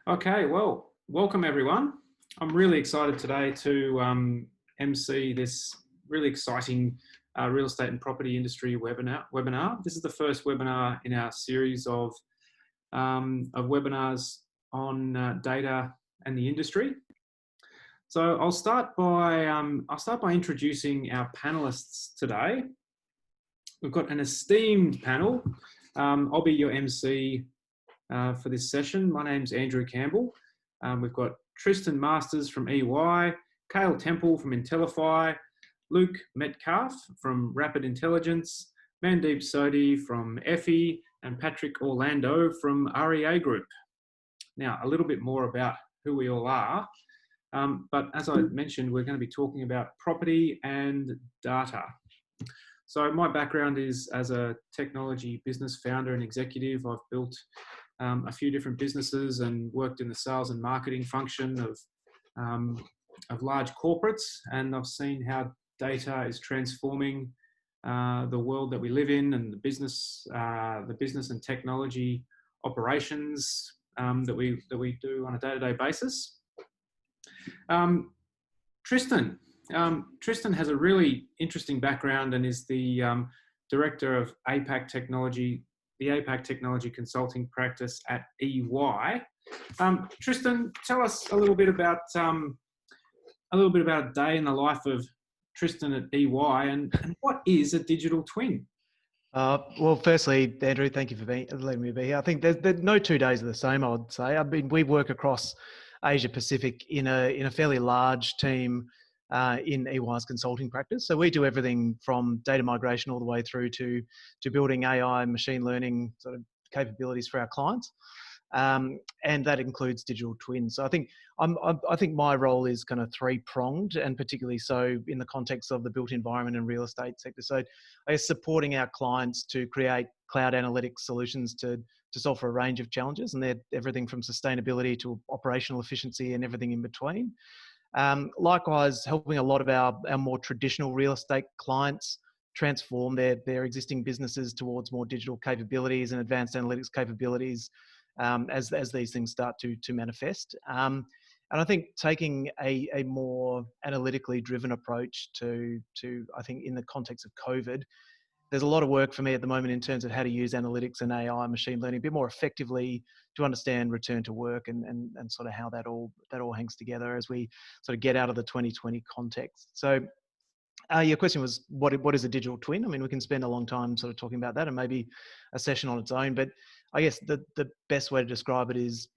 Okay, well, welcome everyone. I'm really excited today to MC this really exciting real estate and property industry webinar. This is the first webinar in our series of webinars on data and the industry. So I'll start by introducing our panelists today. We've got an esteemed panel. I'll be your MC for this session. My name's Andrew Campbell. We've got Tristan Masters from EY, Kale Temple from Intellify, Luke Metcalfe from Rapid Intelligence, Mandeep Sodhi from Effi, and Patrick Orlando from REA Group. Now, a little bit more about who we all are. But as I mentioned, we're going to be talking about property and data. So my background is as a technology business founder and executive. I've built a few different businesses and worked in the sales and marketing function of large corporates, and I've seen how data is transforming the world that we live in and the business and technology operations that we do on a day-to-day basis. Tristan has a really interesting background and is the director of APAC Technology, the APAC Technology Consulting Practice at EY. Tristan, tell us a little bit about a day in the life of Tristan at EY, and what is a digital twin? Well, firstly, Andrew, thank you for letting me be here. I think there's no 2 days are the same, I would say. We work across Asia Pacific in a fairly large team in EY's consulting practice. So we do everything from data migration all the way through to building AI and machine learning sort of capabilities for our clients. And that includes digital twins. So I think my role is kind of 3-pronged, and particularly so in the context of the built environment and real estate sector. So I guess supporting our clients to create cloud analytics solutions to solve for a range of challenges, and they're everything from sustainability to operational efficiency and everything in between. Likewise, helping a lot of our more traditional real estate clients transform their existing businesses towards more digital capabilities and advanced analytics capabilities as these things start to manifest. And I think taking a more analytically driven approach to I think in the context of COVID, there's a lot of work for me at the moment in terms of how to use analytics and AI and machine learning a bit more effectively to understand return to work and sort of how that all hangs together as we sort of get out of the 2020 context. So your question was, what is a digital twin? I mean, we can spend a long time sort of talking about that and maybe a session on its own, but I guess the best way to describe it is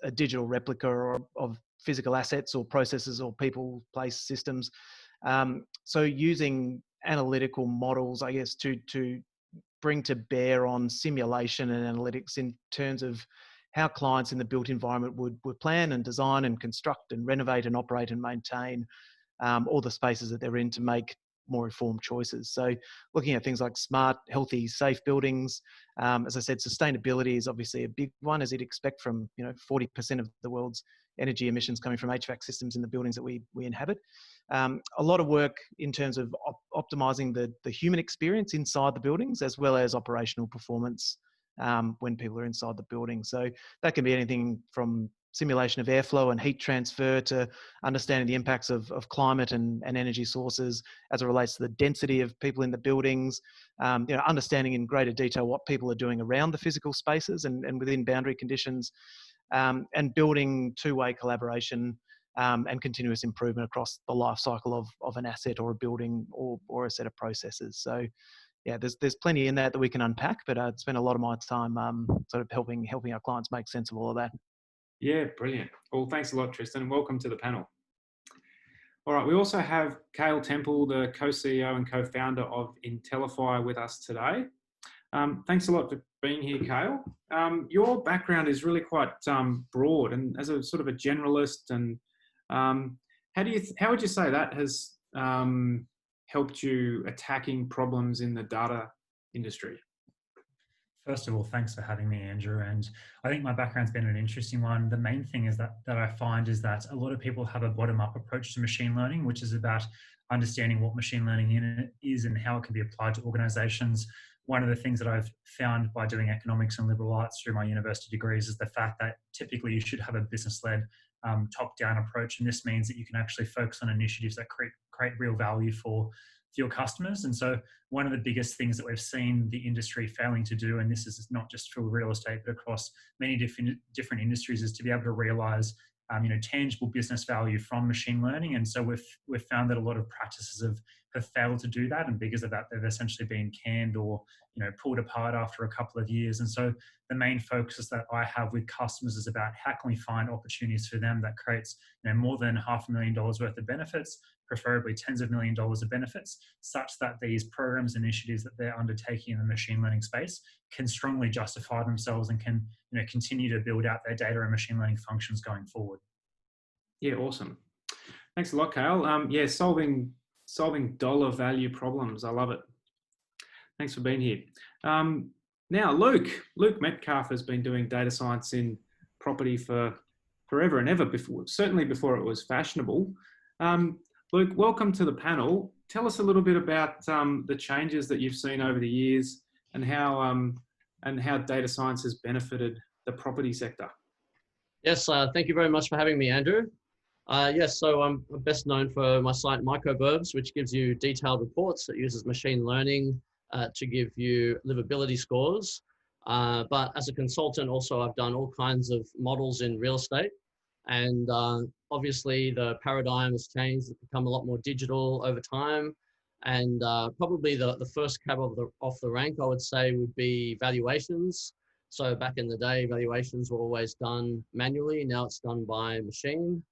a digital replica of physical assets or processes or people, place, systems. So using analytical models, I guess, to bring to bear on simulation and analytics in terms of how clients in the built environment would plan and design and construct and renovate and operate and maintain all the spaces that they're in to make more informed choices. So looking at things like smart, healthy, safe buildings. As I said, sustainability is obviously a big one, as you'd expect from 40% of the world's energy emissions coming from HVAC systems in the buildings that we inhabit. A lot of work in terms of optimizing the human experience inside the buildings, as well as operational performance when people are inside the building. So that can be anything from simulation of airflow and heat transfer to understanding the impacts of climate and energy sources as it relates to the density of people in the buildings, understanding in greater detail what people are doing around the physical spaces and within boundary conditions, and building two-way collaboration and continuous improvement across the life cycle of an asset or a building or a set of processes. So yeah, there's plenty in that we can unpack, but I'd spend a lot of my time sort of helping our clients make sense of all of that. Yeah, brilliant. Well, thanks a lot, Tristan, and welcome to the panel. All right, we also have Kale Temple, the co-CEO and co-founder of Intellify, with us today. Thanks a lot for being here, Kale. Your background is really quite broad, and as a sort of a generalist, and how would you say that has helped you attacking problems in the data industry? First of all, thanks for having me, Andrew. And I think my background's been an interesting one. The main thing is that I find is that a lot of people have a bottom-up approach to machine learning, which is about understanding what machine learning is and how it can be applied to organizations, one of the things that I've found by doing economics and liberal arts through my university degrees is the fact that typically you should have a business-led top-down approach. And this means that you can actually focus on initiatives that create real value for your customers. And so one of the biggest things that we've seen the industry failing to do, and this is not just for real estate, but across many different industries, is to be able to realize tangible business value from machine learning. And so we've found that a lot of practices have failed to do that, and because of that, they've essentially been canned or pulled apart after a couple of years. And so the main focus that I have with customers is about how can we find opportunities for them that creates more than $500,000 worth of benefits, preferably tens of millions of dollars of benefits, such that these programs and initiatives that they're undertaking in the machine learning space can strongly justify themselves and can continue to build out their data and machine learning functions going forward. Yeah, awesome. Thanks a lot, Kale. Yeah, solving dollar value problems. I love it. Thanks for being here. Now, Luke Metcalfe has been doing data science in property for forever and ever, certainly before it was fashionable. Luke, welcome to the panel. Tell us a little bit about the changes that you've seen over the years and how data science has benefited the property sector. Yes, thank you very much for having me, Andrew. Yes, so I'm best known for my site Microburbs, which gives you detailed reports that uses machine learning to give you livability scores. But as a consultant, also I've done all kinds of models in real estate. And obviously the paradigm has changed. It's become a lot more digital over time. And probably the first cab off the rank, I would say, would be valuations. So back in the day, valuations were always done manually. Now it's done by machine.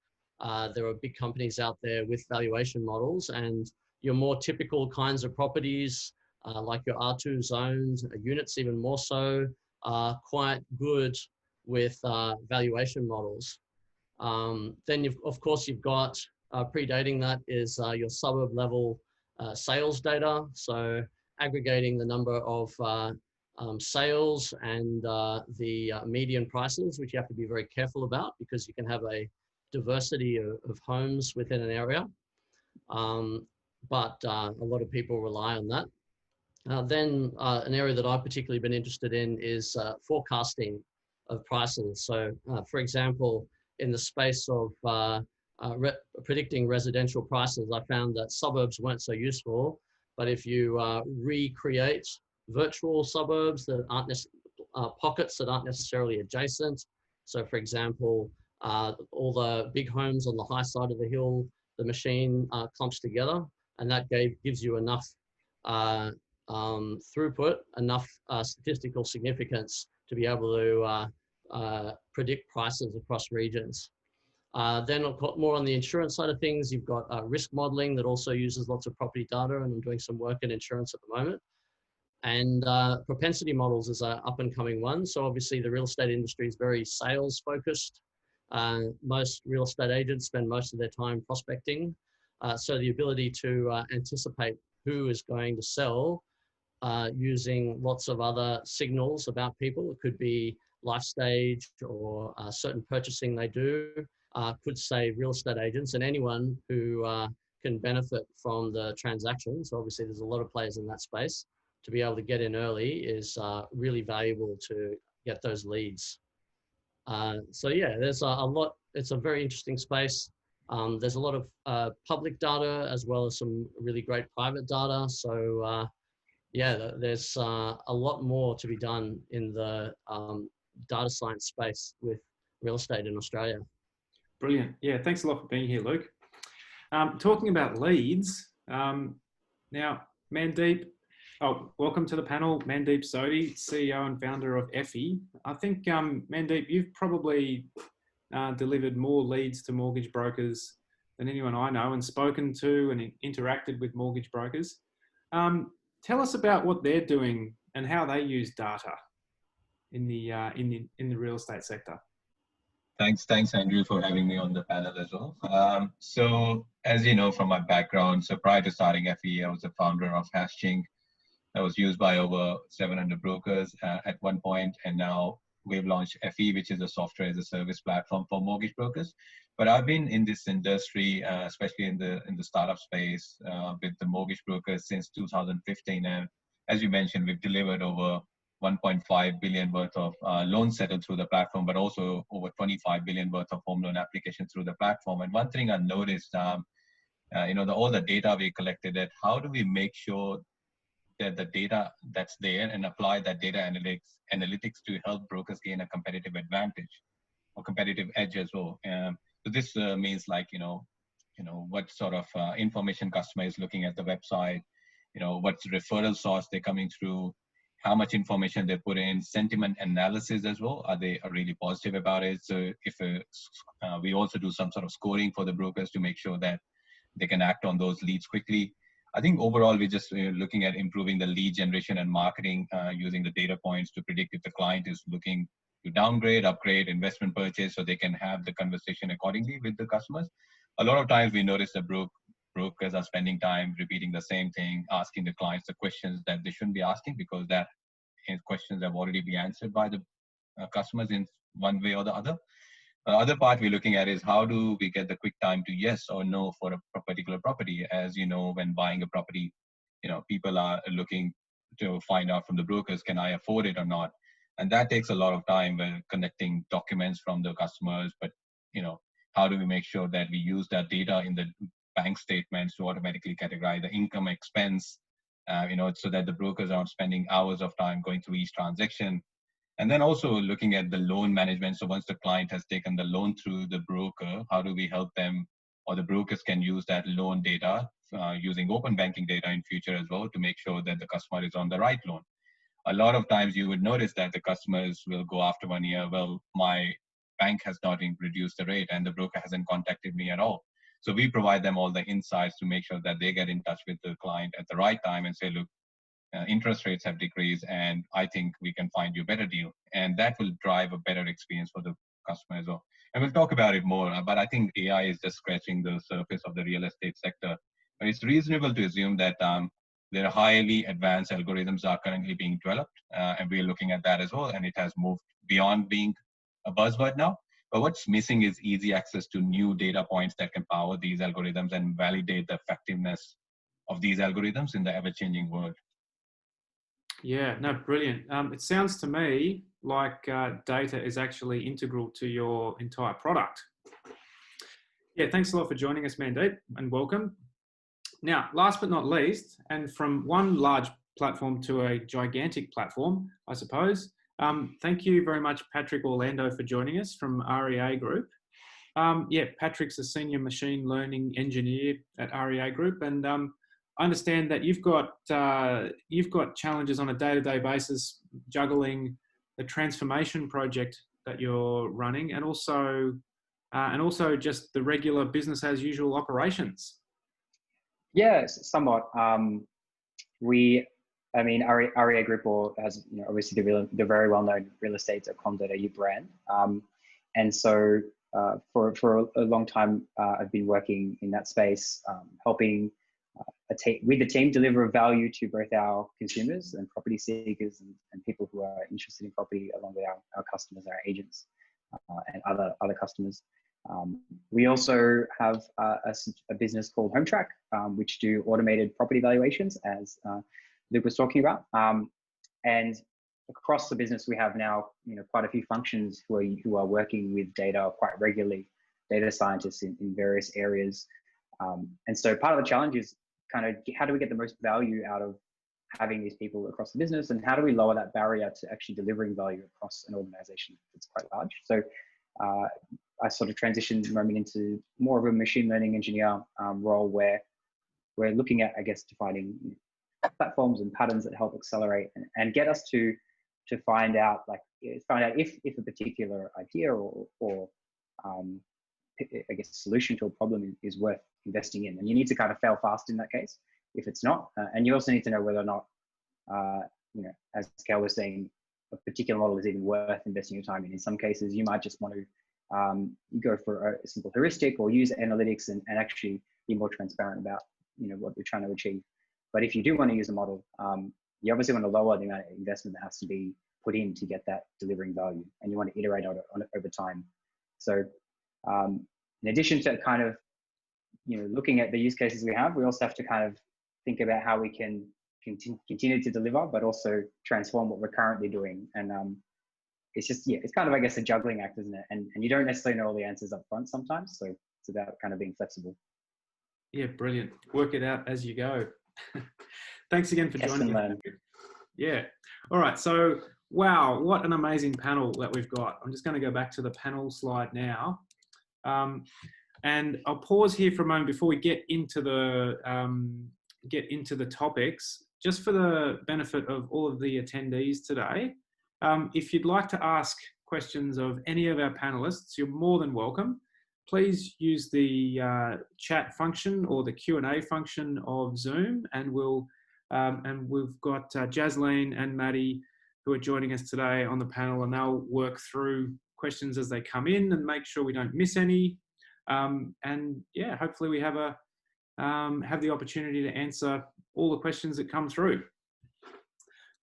There are big companies out there with valuation models, and your more typical kinds of properties, like your R2 zones, units even more so, are quite good with valuation models. Then of course you've got, predating that is your suburb level sales data. So aggregating the number of sales and the median prices, which you have to be very careful about because you can have a diversity of homes within an area. But a lot of people rely on that. Then an area that I've particularly been interested in is forecasting of prices. So for example, in the space of predicting residential prices, I found that suburbs weren't so useful, but if you recreate virtual suburbs that aren't pockets that aren't necessarily adjacent. So for example, all the big homes on the high side of the hill, the machine clumps together, and that gives you enough throughput, enough statistical significance to be able to predict prices across regions. Then more on the insurance side of things, you've got risk modeling that also uses lots of property data, and I'm doing some work in insurance at the moment. And propensity models is an up and coming one. So obviously the real estate industry is very sales focused. Most real estate agents spend most of their time prospecting. So the ability to anticipate who is going to sell using lots of other signals about people. It could be life stage or certain purchasing they do, could save real estate agents and anyone who can benefit from the transaction. So obviously there's a lot of players in that space. To be able to get in early is really valuable to get those leads. So yeah, there's a lot, it's a very interesting space. There's a lot of public data as well as some really great private data. So yeah, there's a lot more to be done in the data science space with real estate in Australia. Brilliant. Yeah, thanks a lot for being here, Luke. Talking about leads, now Mandeep, welcome to the panel, Mandeep Sodhi, CEO and founder of Effi. I think, Mandeep, you've probably delivered more leads to mortgage brokers than anyone I know, and spoken to and interacted with mortgage brokers. Tell us about what they're doing and how they use data in the real estate sector. Thanks, Andrew, for having me on the panel as well. So, as you know from my background, so prior to starting Effi, I was the founder of Hashing. That was used by over 700 brokers at one point, and now we've launched Effi, which is a software as a service platform for mortgage brokers. But I've been in this industry, especially in the startup space, with the mortgage brokers since 2015, and as you mentioned, we've delivered over 1.5 billion worth of loans settled through the platform, but also over 25 billion worth of home loan applications through the platform. And one thing I noticed, all the data we collected, that how do we make sure that the data that's there and apply that data analytics to help brokers gain a competitive advantage or competitive edge as well. So this means like, what sort of information customer is looking at the website, what's referral source they're coming through, how much information they put in, sentiment analysis as well. Are they really positive about it? So if we also do some sort of scoring for the brokers to make sure that they can act on those leads quickly. I think overall, we're just looking at improving the lead generation and marketing using the data points to predict if the client is looking to downgrade, upgrade, investment purchase, so they can have the conversation accordingly with the customers. A lot of times we notice the brokers are spending time repeating the same thing, asking the clients the questions that they shouldn't be asking, because that questions have already been answered by the customers in one way or the other. The other part we're looking at is how do we get the quick time to yes or no for a particular property. As you know, when buying a property, people are looking to find out from the brokers, can I afford it or not? And that takes a lot of time when connecting documents from the customers. But, how do we make sure that we use that data in the bank statements to automatically categorize the income expense, so that the brokers aren't spending hours of time going through each transaction. And then also looking at the loan management. So once the client has taken the loan through the broker, how do we help them, or the brokers can use that loan data using open banking data in future as well to make sure that the customer is on the right loan. A lot of times you would notice that the customers will go after 1 year, well, my bank has not reduced the rate and the broker hasn't contacted me at all. So we provide them all the insights to make sure that they get in touch with the client at the right time and say, look, interest rates have decreased and I think we can find you a better deal. And that will drive a better experience for the customer as well. And we'll talk about it more, but I think AI is just scratching the surface of the real estate sector. But it's reasonable to assume that there are highly advanced algorithms are currently being developed, and we're looking at that as well. And it has moved beyond being a buzzword now. But what's missing is easy access to new data points that can power these algorithms and validate the effectiveness of these algorithms in the ever-changing world. Yeah, no, brilliant. It sounds to me like data is actually integral to your entire product. Yeah, thanks a lot for joining us, Mandeep, and welcome. Now, last but not least, and from one large platform to a gigantic platform, I suppose, thank you very much, Patrick Orlando, for joining us from REA Group. Patrick's a senior machine learning engineer at REA Group, and I understand that you've got challenges on a day-to-day basis juggling the transformation project that you're running, and also just the regular business as usual operations. Yes, somewhat. REA Group has obviously the very well-known real estate.com.au brand, and so for a long time I've been working in that space, helping with the team deliver value to both our consumers and property seekers and people who are interested in property, along with our customers, our agents, and other customers. We also have a business called HomeTrack, which do automated property valuations, as Luke was talking about. And across the business, we have now quite a few functions who are working with data quite regularly, data scientists in various areas. And so part of the challenge is kind of how do we get the most value out of having these people across the business, and how do we lower that barrier to actually delivering value across an organization that's quite large. So I sort of transitioned into more of a machine learning engineer role, where we're looking at, I guess, defining platforms and patterns that help accelerate and get us to find out if a particular idea or I guess solution to a problem is worth investing in. And you need to kind of fail fast in that case if it's not. And you also need to know whether or not, as Kale was saying, a particular model is even worth investing your time in. In some cases, you might just want to go for a simple heuristic or use analytics and actually be more transparent about what you're trying to achieve. But if you do want to use a model, you obviously want to lower the amount of investment that has to be put in to get that delivering value, and you want to iterate on it over time. So in addition to kind of looking at the use cases we have, we also have to kind of think about how we can continue to deliver, but also transform what we're currently doing. And it's just, yeah, it's kind of, I guess, a juggling act, isn't it? And you don't necessarily know all the answers up front sometimes. So it's about kind of being flexible. Yeah, brilliant. Work it out as you go. Thanks again for joining me. Yeah. All right. So, wow, what an amazing panel that we've got. I'm just going to go back to the panel slide now. And I'll pause here for a moment before we get into the topics, just for the benefit of all of the attendees today. If you'd like to ask questions of any of our panelists, you're more than welcome. Please use the chat function or the Q&A function of Zoom, and we've got Jasleen and Maddie who are joining us today on the panel, and they'll work through questions as they come in and make sure we don't miss any. And yeah, hopefully we have the opportunity to answer all the questions that come through.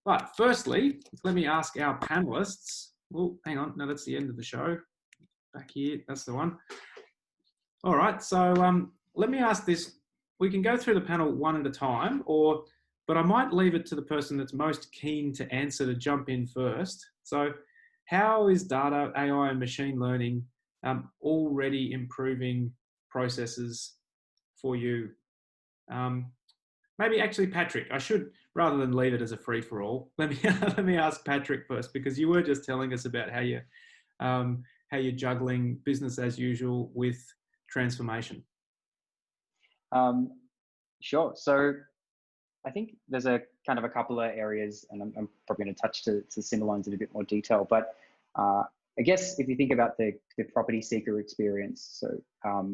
But firstly, let me ask our panelists. Oh, hang on. No, that's the end of the show. Back here, that's the one. All right. So let me ask this. We can go through the panel one at a time, but I might leave it to the person that's most keen to answer to jump in first. So how is data, AI, and machine learning already improving processes for you? Maybe actually, Patrick, I should, rather than leave it as a free-for-all, let me ask Patrick first, because you were just telling us about how you're juggling business as usual with transformation. Sure. So I think there's a kind of a couple of areas, and I'm probably going to touch to similar ones in a bit more detail. But I guess if you think about the property seeker experience, so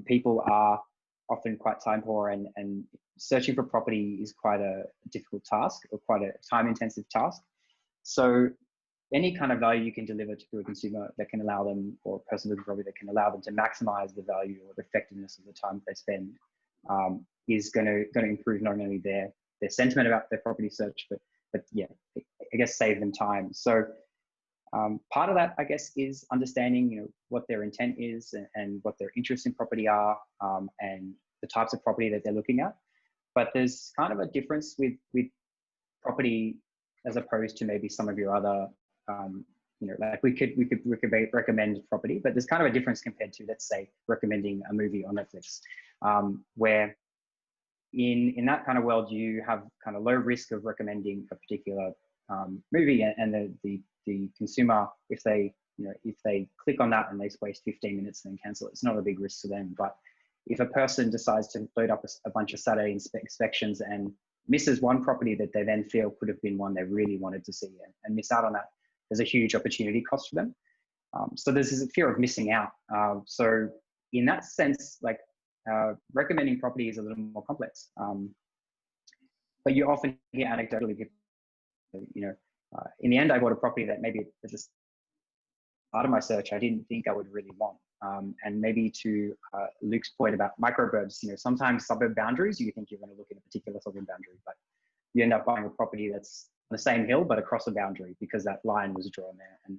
people are often quite time poor, and searching for property is quite a difficult task, or quite a time intensive task. So any kind of value you can deliver to a consumer that can allow them, or a person looking for property that can allow them to maximize the value or the effectiveness of the time they spend, is going to improve not only their sentiment about their property search, but yeah, I guess save them time. So part of that, I guess, is understanding, what their intent is and what their interests in property are, and the types of property that they're looking at. But there's kind of a difference with property as opposed to maybe some of your other, like we could recommend property, but there's kind of a difference compared to, let's say, recommending a movie on Netflix, where in that kind of world, you have kind of low risk of recommending a particular movie, and the consumer, if they click on that and they waste 15 minutes and then cancel it, it's not a big risk to them. But if a person decides to load up a bunch of Saturday inspections and misses one property that they then feel could have been one they really wanted to see, and miss out on that, there's a huge opportunity cost for them. So there's this fear of missing out. So in that sense, like recommending property is a little more complex. But you often hear anecdotally people, in the end, I bought a property that maybe at the start of my search, I didn't think I would really want. And maybe to Luke's point about microburbs, sometimes suburb boundaries, you think you're going to look at a particular suburb boundary, but you end up buying a property that's on the same hill, but across a boundary because that line was drawn there. And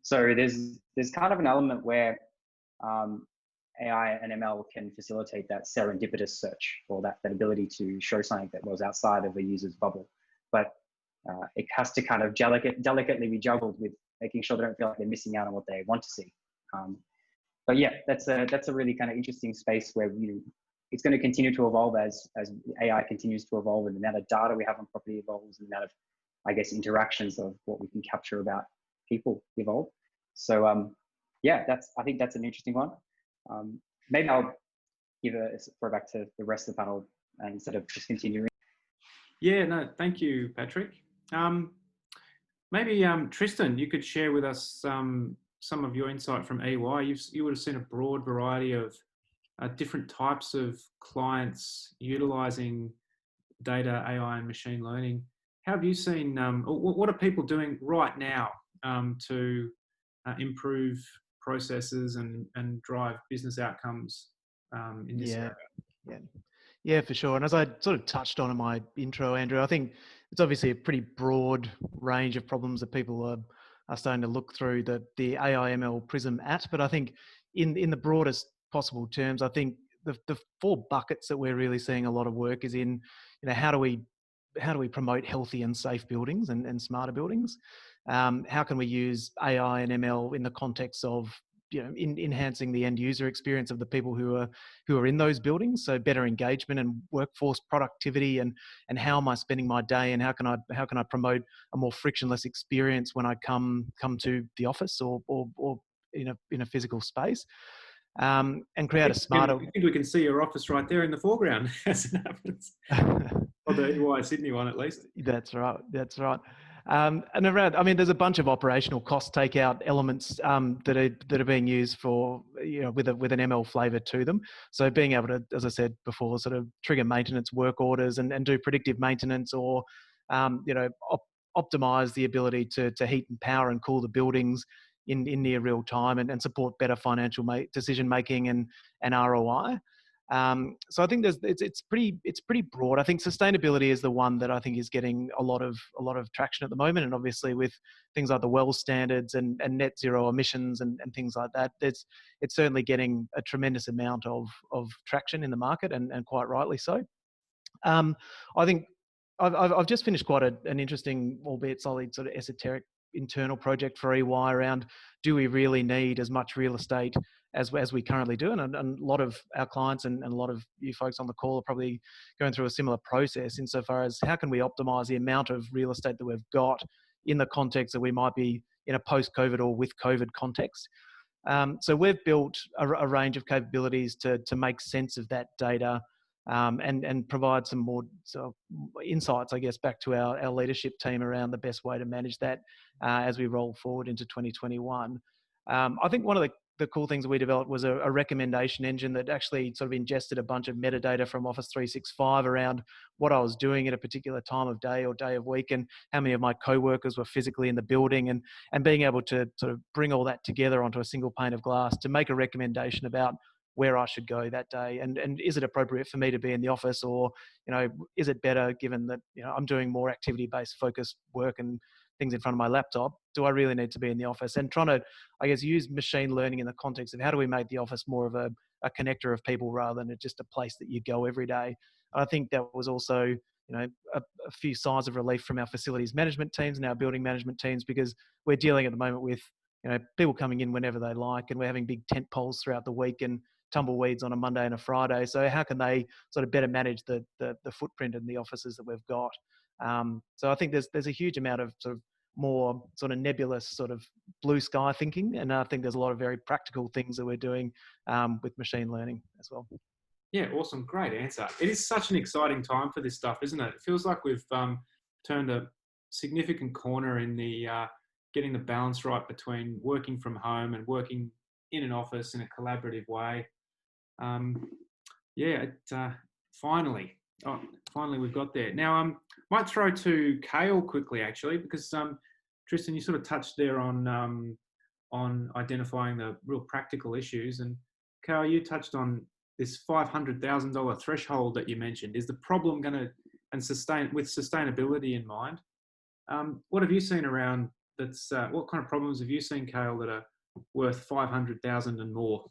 so there's kind of an element where AI and ML can facilitate that serendipitous search, or that ability to show something that was outside of a user's bubble. But it has to kind of delicately be juggled with making sure they don't feel like they're missing out on what they want to see. But yeah, that's a really kind of interesting space where it's going to continue to evolve as AI continues to evolve, and the amount of data we have on property evolves, and the amount of, I guess, interactions of what we can capture about people evolve. So yeah, I think that's an interesting one. Maybe I'll give a throw back to the rest of the panel instead of just continuing. Yeah, no, thank you, Patrick. Maybe Tristan, you could share with us some of your insight from EY. You would have seen a broad variety of different types of clients utilizing data, AI, and machine learning. How have you seen, what are people doing right now to improve processes and drive business outcomes in this area? Yeah, for sure. And as I sort of touched on in my intro, Andrew, I think it's obviously a pretty broad range of problems that people are starting to look through the AI ML prism at. But I think in the broadest possible terms, I think the four buckets that we're really seeing a lot of work is in, how do we we promote healthy and safe buildings and smarter buildings? How can we use AI and ML in the context of enhancing the end user experience of the people who are in those buildings? So better engagement and workforce productivity, and how am I spending my day, and how can I promote a more frictionless experience when I come to the office or in a physical space, and create a smarter. I think we can see your office right there in the foreground as it happens. Or the EY Sydney one, at least. That's right. That's right. And around, I mean, there's a bunch of operational cost takeout elements that are being used for, with an ML flavour to them. So being able to, as I said before, sort of trigger maintenance work orders and do predictive maintenance, or optimize the ability to heat and power and cool the buildings in near real time, and support better financial decision making and ROI. So I think it's pretty broad. I think sustainability is the one that I think is getting a lot of traction at the moment, and obviously with things like the WELL standards and net zero emissions and things like that, it's certainly getting a tremendous amount of traction in the market, and quite rightly so. I think I've just finished quite an interesting, albeit slightly sort of esoteric, internal project for EY around, do we really need as much real estate as we currently do? And a lot of our clients and a lot of you folks on the call are probably going through a similar process insofar as how can we optimize the amount of real estate that we've got in the context that we might be in a post-COVID or with COVID context. So we've built a range of capabilities to make sense of that data, and provide some more sort of insights, I guess, back to our leadership team around the best way to manage that as we roll forward into 2021. I think one of the cool things that we developed was a recommendation engine that actually sort of ingested a bunch of metadata from Office 365 around what I was doing at a particular time of day or day of week, and how many of my co-workers were physically in the building, and being able to sort of bring all that together onto a single pane of glass to make a recommendation about where I should go that day, and is it appropriate for me to be in the office, or is it better, given that I'm doing more activity-based focused work and things in front of my laptop, do I really need to be in the office? And trying to, I guess, use machine learning in the context of how do we make the office more of a connector of people rather than just a place that you go every day. And I think that was also a few signs of relief from our facilities management teams and our building management teams, because we're dealing at the moment with people coming in whenever they like, and we're having big tent poles throughout the week and tumbleweeds on a Monday and a Friday. So how can they sort of better manage the footprint in the offices that we've got? So I think there's a huge amount of sort of more sort of nebulous sort of blue sky thinking, and I think there's a lot of very practical things that we're doing with machine learning as well. Yeah, awesome, great answer. It is such an exciting time for this stuff, isn't it? It feels like we've turned a significant corner in the getting the balance right between working from home and working in an office in a collaborative way. Finally we've got there. Now, might throw to Kale quickly, actually, because Tristan, you sort of touched there on identifying the real practical issues, and Kale, you touched on this $500,000 threshold that you mentioned. Is the problem going to with sustainability in mind? What have you seen around that's? What kind of problems have you seen, Kale, that are worth 500,000 and more?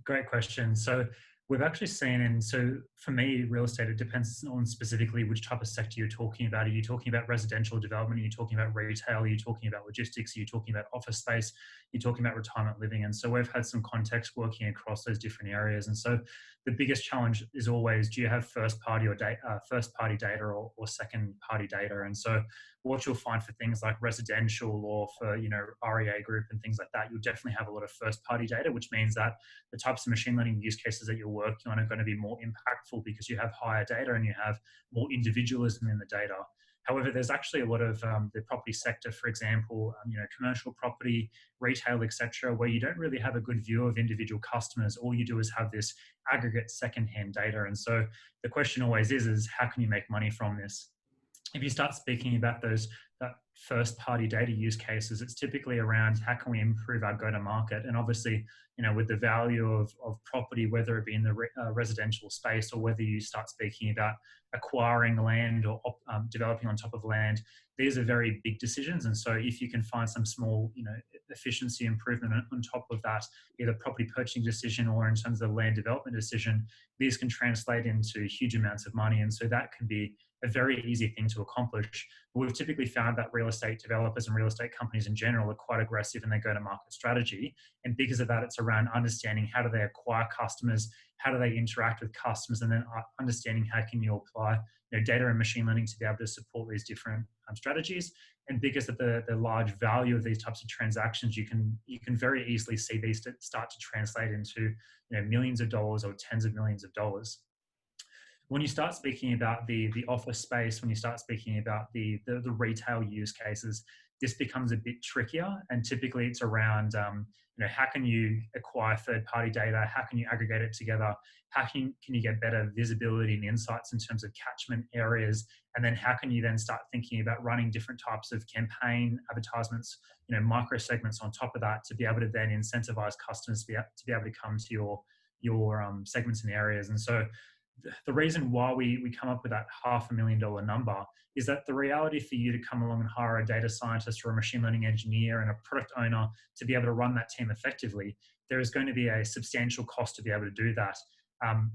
Great question. So we've actually seen, and so for me, real estate, it depends on specifically which type of sector you're talking about. Are you talking about residential development? Are you talking about retail? Are you talking about logistics? Are you talking about office space? You're talking about retirement living. And so we've had some context working across those different areas. And so the biggest challenge is always, do you have first party data or second party data? And so what you'll find for things like residential or for REA group and things like that, you'll definitely have a lot of first party data, which means that the types of machine learning use cases that you're working on are going to be more impactful because you have higher data and you have more individualism in the data. However, there's actually a lot of the property sector, for example, commercial property, retail, etc., where you don't really have a good view of individual customers. All you do is have this aggregate secondhand data. And so the question always is how can you make money from this? If you start speaking about that first party data use cases, it's typically around how can we improve our go-to-market? And obviously, with the value of property, whether it be in the residential space or whether you start speaking about acquiring land or developing on top of land, these are very big decisions. And so if you can find some small, efficiency improvement on top of that, either property purchasing decision or in terms of the land development decision, these can translate into huge amounts of money. And so that can be a very easy thing to accomplish. But we've typically found that real estate developers and real estate companies in general are quite aggressive in their go-to-market strategy. And because of that, it's around understanding how do they acquire customers, how do they interact with customers, and then understanding how can you apply data and machine learning to be able to support these different strategies. And because of the large value of these types of transactions, you can very easily see these start to translate into millions of dollars or tens of millions of dollars. When you start speaking about the office space, when you start speaking about the retail use cases, this becomes a bit trickier. And typically it's around, how can you acquire third-party data? How can you aggregate it together? How can you get better visibility and insights in terms of catchment areas? And then how can you then start thinking about running different types of campaign advertisements, micro segments on top of that to be able to then incentivize customers to be able to come to your segments and areas. And so the reason why we come up with that $500,000 number is that the reality for you to come along and hire a data scientist or a machine learning engineer and a product owner to be able to run that team effectively, there is going to be a substantial cost to be able to do that.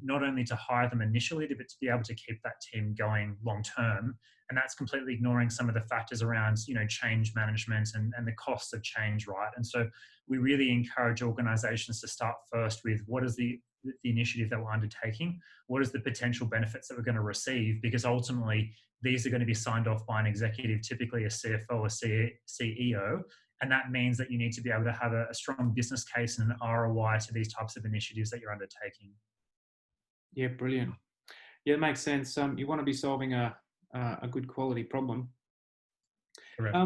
Not only to hire them initially, but to be able to keep that team going long term. And that's completely ignoring some of the factors around, change management and the costs of change, right? And so we really encourage organizations to start first with what is the initiative that we're undertaking, what is the potential benefits that we're going to receive, because ultimately these are going to be signed off by an executive, typically a CFO or CEO. And that means that you need to be able to have a strong business case and an ROI to these types of initiatives that you're undertaking. Yeah, brilliant. Yeah, it makes sense. You want to be solving a good quality problem. Correct.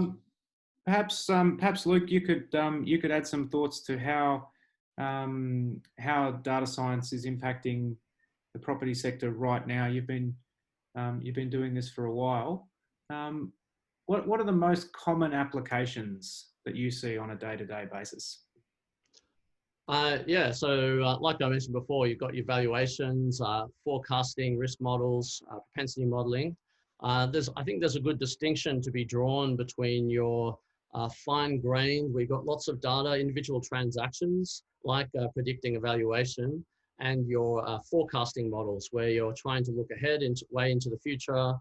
Perhaps Luke, you could add some thoughts to how data science is impacting the property sector right now. You've been doing this for a while. What are the most common applications that you see on a day-to-day basis? So like I mentioned before, you've got your valuations, forecasting, risk models, propensity modeling. I think there's a good distinction to be drawn between your fine-grained, we've got lots of data, individual transactions, like predicting evaluation, and your forecasting models, where you're trying to look ahead way into the future.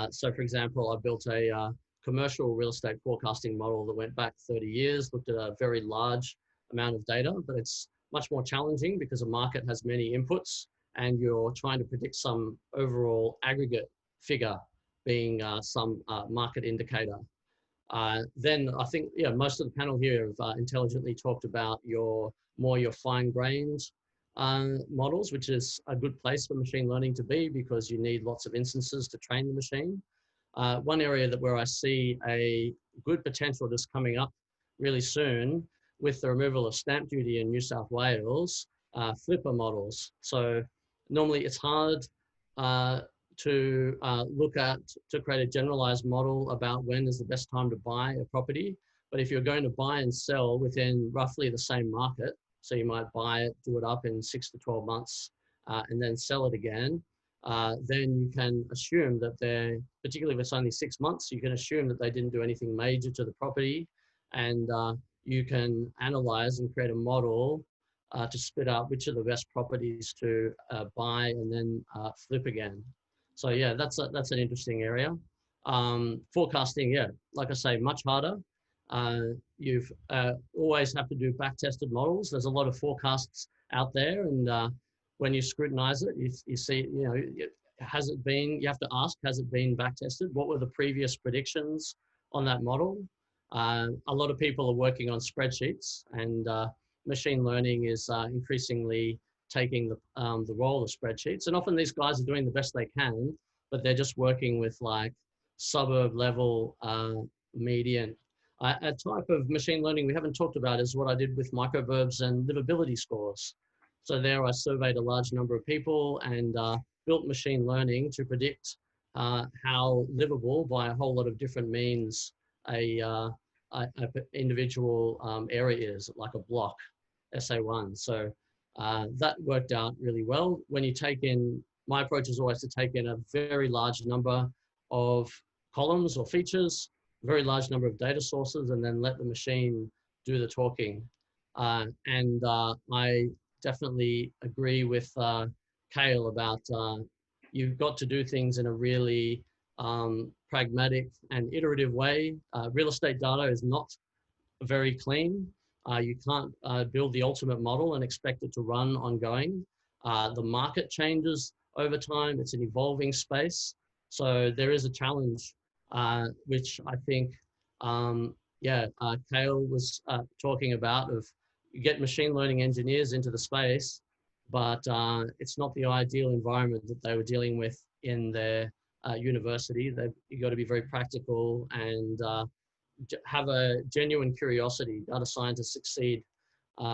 So for example, I built a commercial real estate forecasting model that went back 30 years, looked at a very large amount of data, but it's much more challenging because a market has many inputs and you're trying to predict some overall aggregate figure being some market indicator. Then I think most of the panel here have intelligently talked about your fine-grained models, which is a good place for machine learning to be because you need lots of instances to train the machine. One area where I see a good potential that's coming up really soon with the removal of stamp duty in New South Wales, flipper models. So normally it's hard to create a generalized model about when is the best time to buy a property. But if you're going to buy and sell within roughly the same market, so you might buy it, do it up in 6 to 12 months, and then sell it again, then you can assume that particularly if it's only 6 months, you can assume that they didn't do anything major to the property, and you can analyze and create a model to spit out which are the best properties to buy and then flip again. So yeah, that's an interesting area. Forecasting, like I say, much harder. You've always have to do back-tested models. There's a lot of forecasts out there, and when you scrutinize it, you see, you have to ask, has it been back-tested? What were the previous predictions on that model? A lot of people are working on spreadsheets, and machine learning is increasingly taking the role of spreadsheets. And often these guys are doing the best they can, but they're just working with like suburb level median. A type of machine learning we haven't talked about is what I did with microverbs and livability scores. So there I surveyed a large number of people and built machine learning to predict how livable by a whole lot of different means a individual area is, like a block, SA1. So that worked out really well. When you take in, my approach is always to take in a very large number of columns or features, very large number of data sources, and then let the machine do the talking. And I definitely agree with Kale about you've got to do things in a really pragmatic and iterative way. Real estate data is not very clean. You can't build the ultimate model and expect it to run ongoing. The market changes over time. It's an evolving space. So there is a challenge, which I think, Kale was talking about, of you get machine learning engineers into the space, but it's not the ideal environment that they were dealing with in their university. You've got to be very practical and have a genuine curiosity. Data scientists succeed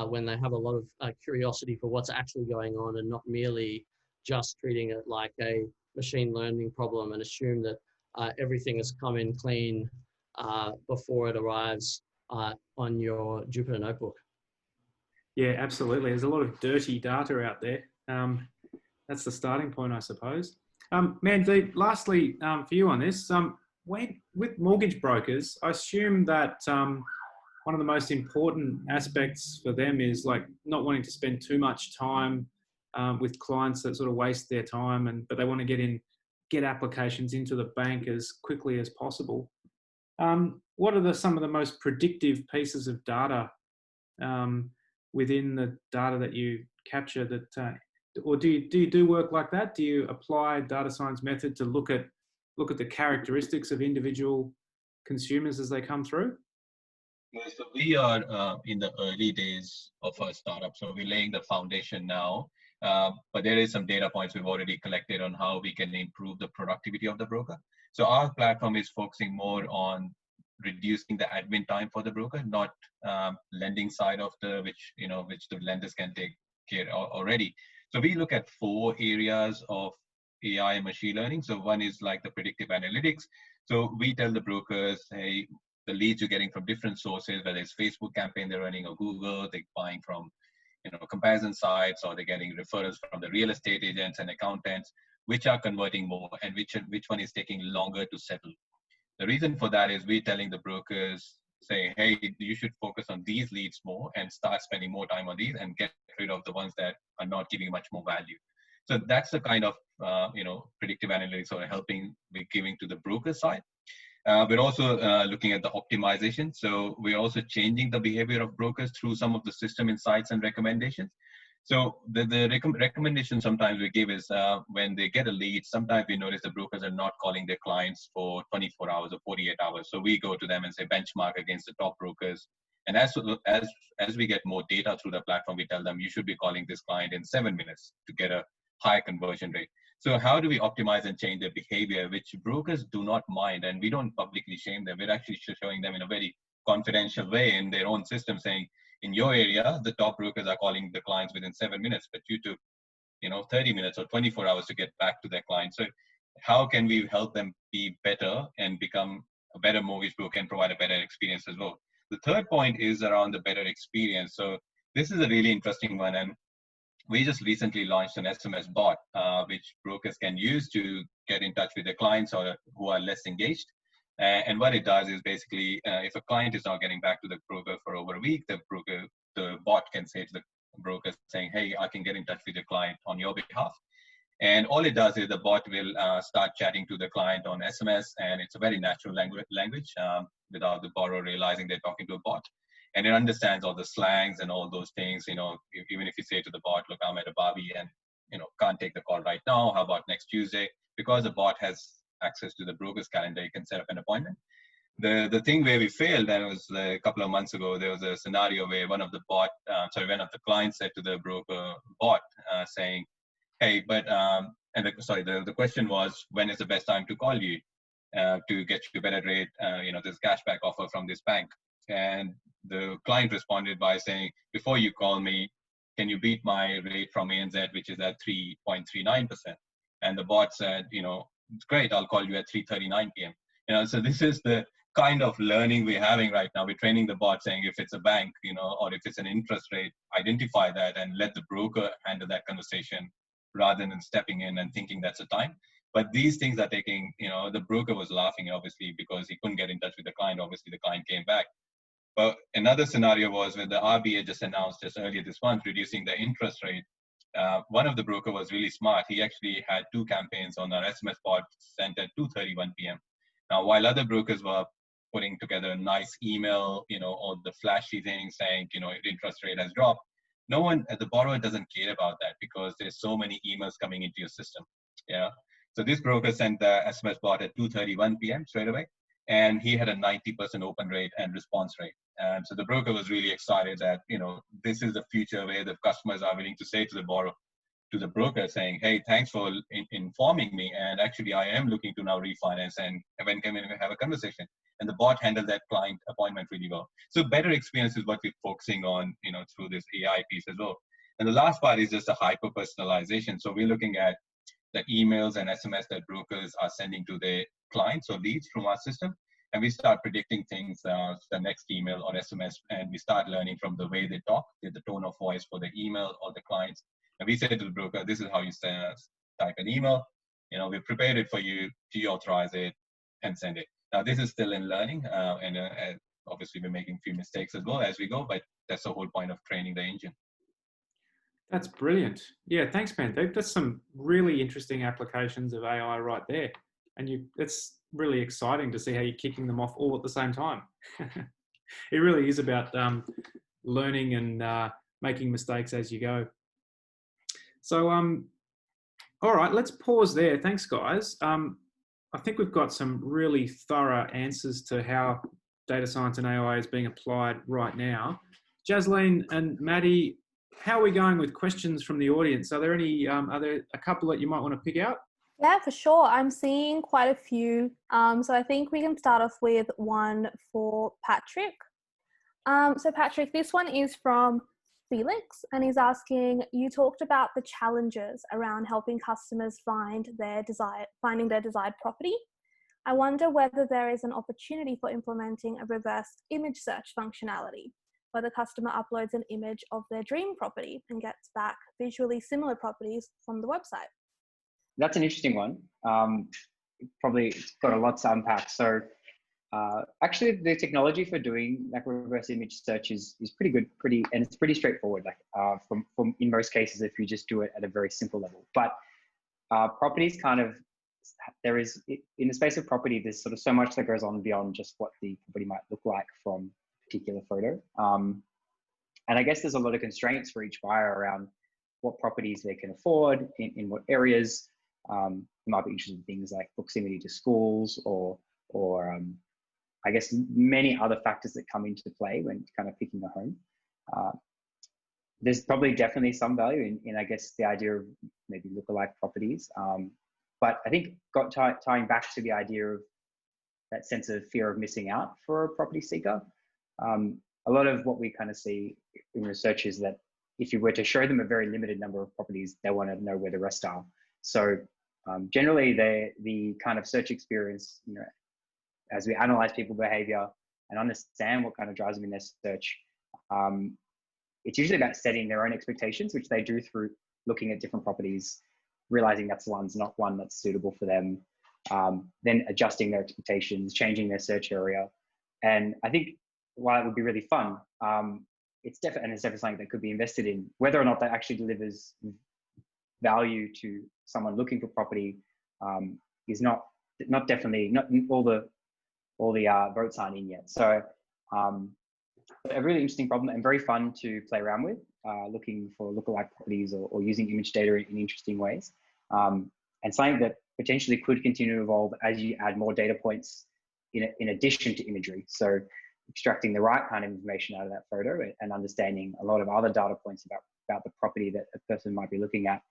when they have a lot of curiosity for what's actually going on and not merely just treating it like a machine learning problem and assume that everything has come in clean before it arrives on your Jupyter notebook. Yeah, absolutely. There's a lot of dirty data out there. That's the starting point, I suppose. Mandeep, lastly, for you on this, with mortgage brokers, I assume that one of the most important aspects for them is like not wanting to spend too much time with clients that sort of waste their time, but they want to get applications into the bank as quickly as possible. What are some of the most predictive pieces of data within the data that you capture that, or do you do work like that? Do you apply data science method to look at the characteristics of individual consumers as they come through? Yeah, so we are in the early days of our startup, so we're laying the foundation now. But there is some data points we've already collected on how we can improve the productivity of the broker. So our platform is focusing more on reducing the admin time for the broker, not lending side of which the lenders can take care of already. So we look at 4 areas of AI and machine learning. So one is like the predictive analytics. So we tell the brokers, hey, the leads you're getting from different sources, whether it's Facebook campaign they're running or Google, they're buying from comparison sites, or they're getting referrals from the real estate agents and accountants, which are converting more and which one is taking longer to settle. The reason for that is we're telling the brokers, say, hey, you should focus on these leads more and start spending more time on these and get rid of the ones that are not giving much more value. So that's the kind of predictive analytics or helping we're giving to the broker side. We're also looking at the optimization. So we're also changing the behavior of brokers through some of the system insights and recommendations. So the recommendation sometimes we give is when they get a lead, sometimes we notice the brokers are not calling their clients for 24 hours or 48 hours. So we go to them and say benchmark against the top brokers. And as we get more data through the platform, we tell them you should be calling this client in 7 minutes to get a high conversion rate. So how do we optimize and change their behavior, which brokers do not mind, and we don't publicly shame them. We're actually showing them in a very confidential way in their own system, saying, in your area, the top brokers are calling the clients within 7 minutes, but you took 30 minutes or 24 hours to get back to their clients. So how can we help them be better and become a better mortgage broker and provide a better experience as well? The third point is around the better experience. So this is a really interesting one, and we just recently launched an SMS bot, which brokers can use to get in touch with their clients or who are less engaged. And what it does is basically, if a client is not getting back to the broker for over a week, the bot can say to the broker saying, hey, I can get in touch with your client on your behalf. And all it does is the bot will start chatting to the client on SMS, and it's a very natural language without the borrower realizing they're talking to a bot. And it understands all the slangs and all those things. Even if you say to the bot, look, I'm at a Barbie and can't take the call right now. How about next Tuesday? Because the bot has access to the broker's calendar, you can set up an appointment. The thing where we failed, and it was a couple of months ago, there was a scenario where one of the clients said to the broker bot saying, hey, but the question was, when is the best time to call you to get you a better rate? This cashback offer from this bank. And the client responded by saying, before you call me, can you beat my rate from ANZ, which is at 3.39%? And the bot said, it's great, I'll call you at 3:39 p.m. So this is the kind of learning we're having right now. We're training the bot saying if it's a bank, or if it's an interest rate, identify that and let the broker handle that conversation rather than stepping in and thinking that's a time. But these things are taking, the broker was laughing, obviously, because he couldn't get in touch with the client. Obviously, the client came back. But another scenario was when the RBA just announced just earlier this month, reducing the interest rate. one of the broker was really smart. He actually had 2 campaigns on our SMS bot sent at 2:31 p.m. Now, while other brokers were putting together a nice email, or the flashy thing saying, interest rate has dropped, no one, the borrower doesn't care about that because there's so many emails coming into your system. Yeah. So this broker sent the SMS bot at 2:31 p.m. straight away, and he had a 90% open rate and response rate. And so the broker was really excited that, this is the future where the customers are willing to say to the borrower, to the broker, saying, hey, thanks for informing me. And actually, I am looking to now refinance, and when can we have a conversation? And the bot handled that client appointment really well. So better experience is what we're focusing on, through this AI piece as well. And the last part is just the hyper personalization. So we're looking at the emails and SMS that brokers are sending to their clients or leads from our system. And we start predicting things, the next email or SMS, and we start learning from the way they talk, the tone of voice for the email or the clients. And we say to the broker, this is how you type an email. We prepared it for you, deauthorize it, and send it. Now, this is still in learning, and obviously we're making a few mistakes as well as we go, but that's the whole point of training the engine. That's brilliant. Yeah, thanks, Mandeep. That's some really interesting applications of AI right there. And it's really exciting to see how you're kicking them off all at the same time. It really is about learning and making mistakes as you go. So, all right, let's pause there. Thanks, guys. I think we've got some really thorough answers to how data science and AI is being applied right now. Jasleen and Maddie, how are we going with questions from the audience? Are there a couple that you might want to pick out? Yeah, for sure. I'm seeing quite a few. So I think we can start off with one for Patrick. So Patrick, this one is from Felix, and he's asking, you talked about the challenges around helping customers finding their desired property. I wonder whether there is an opportunity for implementing a reverse image search functionality, where the customer uploads an image of their dream property and gets back visually similar properties from the website. That's an interesting one. Probably got a lot to unpack. So actually, the technology for doing like reverse image search is pretty good, and it's pretty straightforward. Like from in most cases, if you just do it at a very simple level. But properties there is in the space of property, there's sort of so much that goes on beyond just what the property might look like from a particular photo. And I guess there's a lot of constraints for each buyer around what properties they can afford, in what areas. You might be interested in things like proximity to schools or I guess many other factors that come into play when kind of picking a home. There's probably definitely some value in I guess the idea of maybe lookalike properties. But I think tying back to the idea of that sense of fear of missing out for a property seeker, a lot of what we kind of see in research is that if you were to show them a very limited number of properties, they want to know where the rest are. So generally, the kind of search experience, as we analyze people's behavior and understand what kind of drives them in their search, it's usually about setting their own expectations, which they do through looking at different properties, realizing that's not one that's suitable for them, then adjusting their expectations, changing their search area. And I think while it would be really fun, it's definitely something that could be invested in. Whether or not that actually delivers value to someone looking for property is not all the votes aren't in yet. So a really interesting problem and very fun to play around with, looking for lookalike properties or using image data in interesting ways, and something that potentially could continue to evolve as you add more data points in addition to imagery. So extracting the right kind of information out of that photo and understanding a lot of other data points about the property that a person might be looking at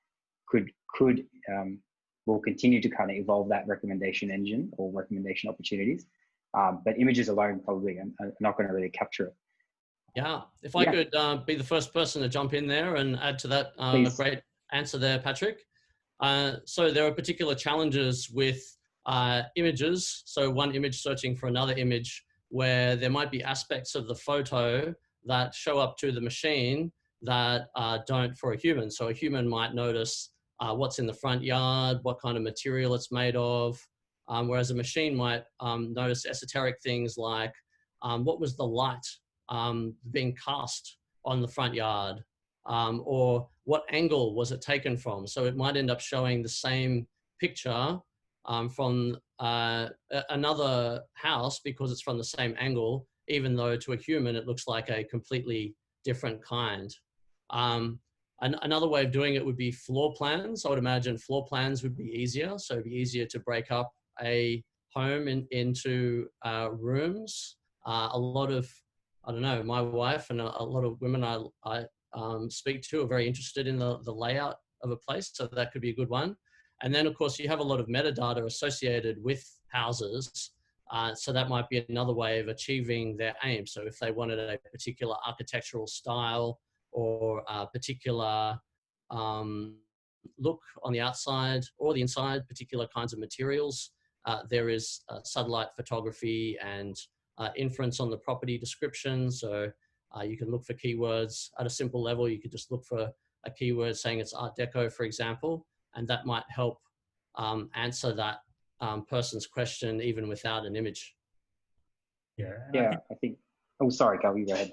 will continue to kind of evolve that recommendation engine or recommendation opportunities. But images alone probably are not going to really capture it. Yeah, if I could be the first person to jump in there and add to that, a great answer there, Patrick. So there are particular challenges with images. So one image searching for another image, where there might be aspects of the photo that show up to the machine that don't for a human. So a human might notice what's in the front yard, what kind of material it's made of, whereas a machine might notice esoteric things like what was the light being cast on the front yard, or what angle was it taken from? So it might end up showing the same picture from another house because it's from the same angle, even though to a human it looks like a completely different kind. Another way of doing it would be floor plans. I would imagine floor plans would be easier. So it'd be easier to break up a home into rooms. A lot of, I don't know, my wife and a lot of women I speak to are very interested in the layout of a place. So that could be a good one. And then of course you have a lot of metadata associated with houses. So that might be another way of achieving their aim. So if they wanted a particular architectural style or a particular look on the outside or the inside, particular kinds of materials, there is satellite photography and inference on the property description. So you can look for keywords at a simple level. You could just look for a keyword saying it's Art Deco, for example, and that might help answer that person's question even without an image. Yeah. Yeah, I think, oh, sorry, Kale, you go ahead.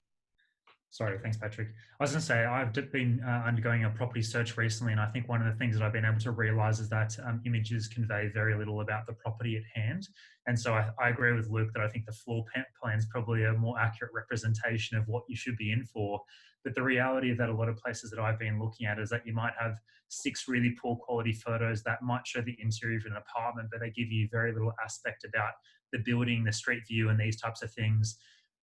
Sorry, thanks, Patrick. I was going to say, I've been undergoing a property search recently, and I think one of the things that I've been able to realize is that images convey very little about the property at hand. And so I agree with Luke that I think the floor plan is probably a more accurate representation of what you should be in for. But the reality that a lot of places that I've been looking at is that you might have 6 really poor quality photos that might show the interior of an apartment, but they give you very little aspect about the building, the street view, and these types of things.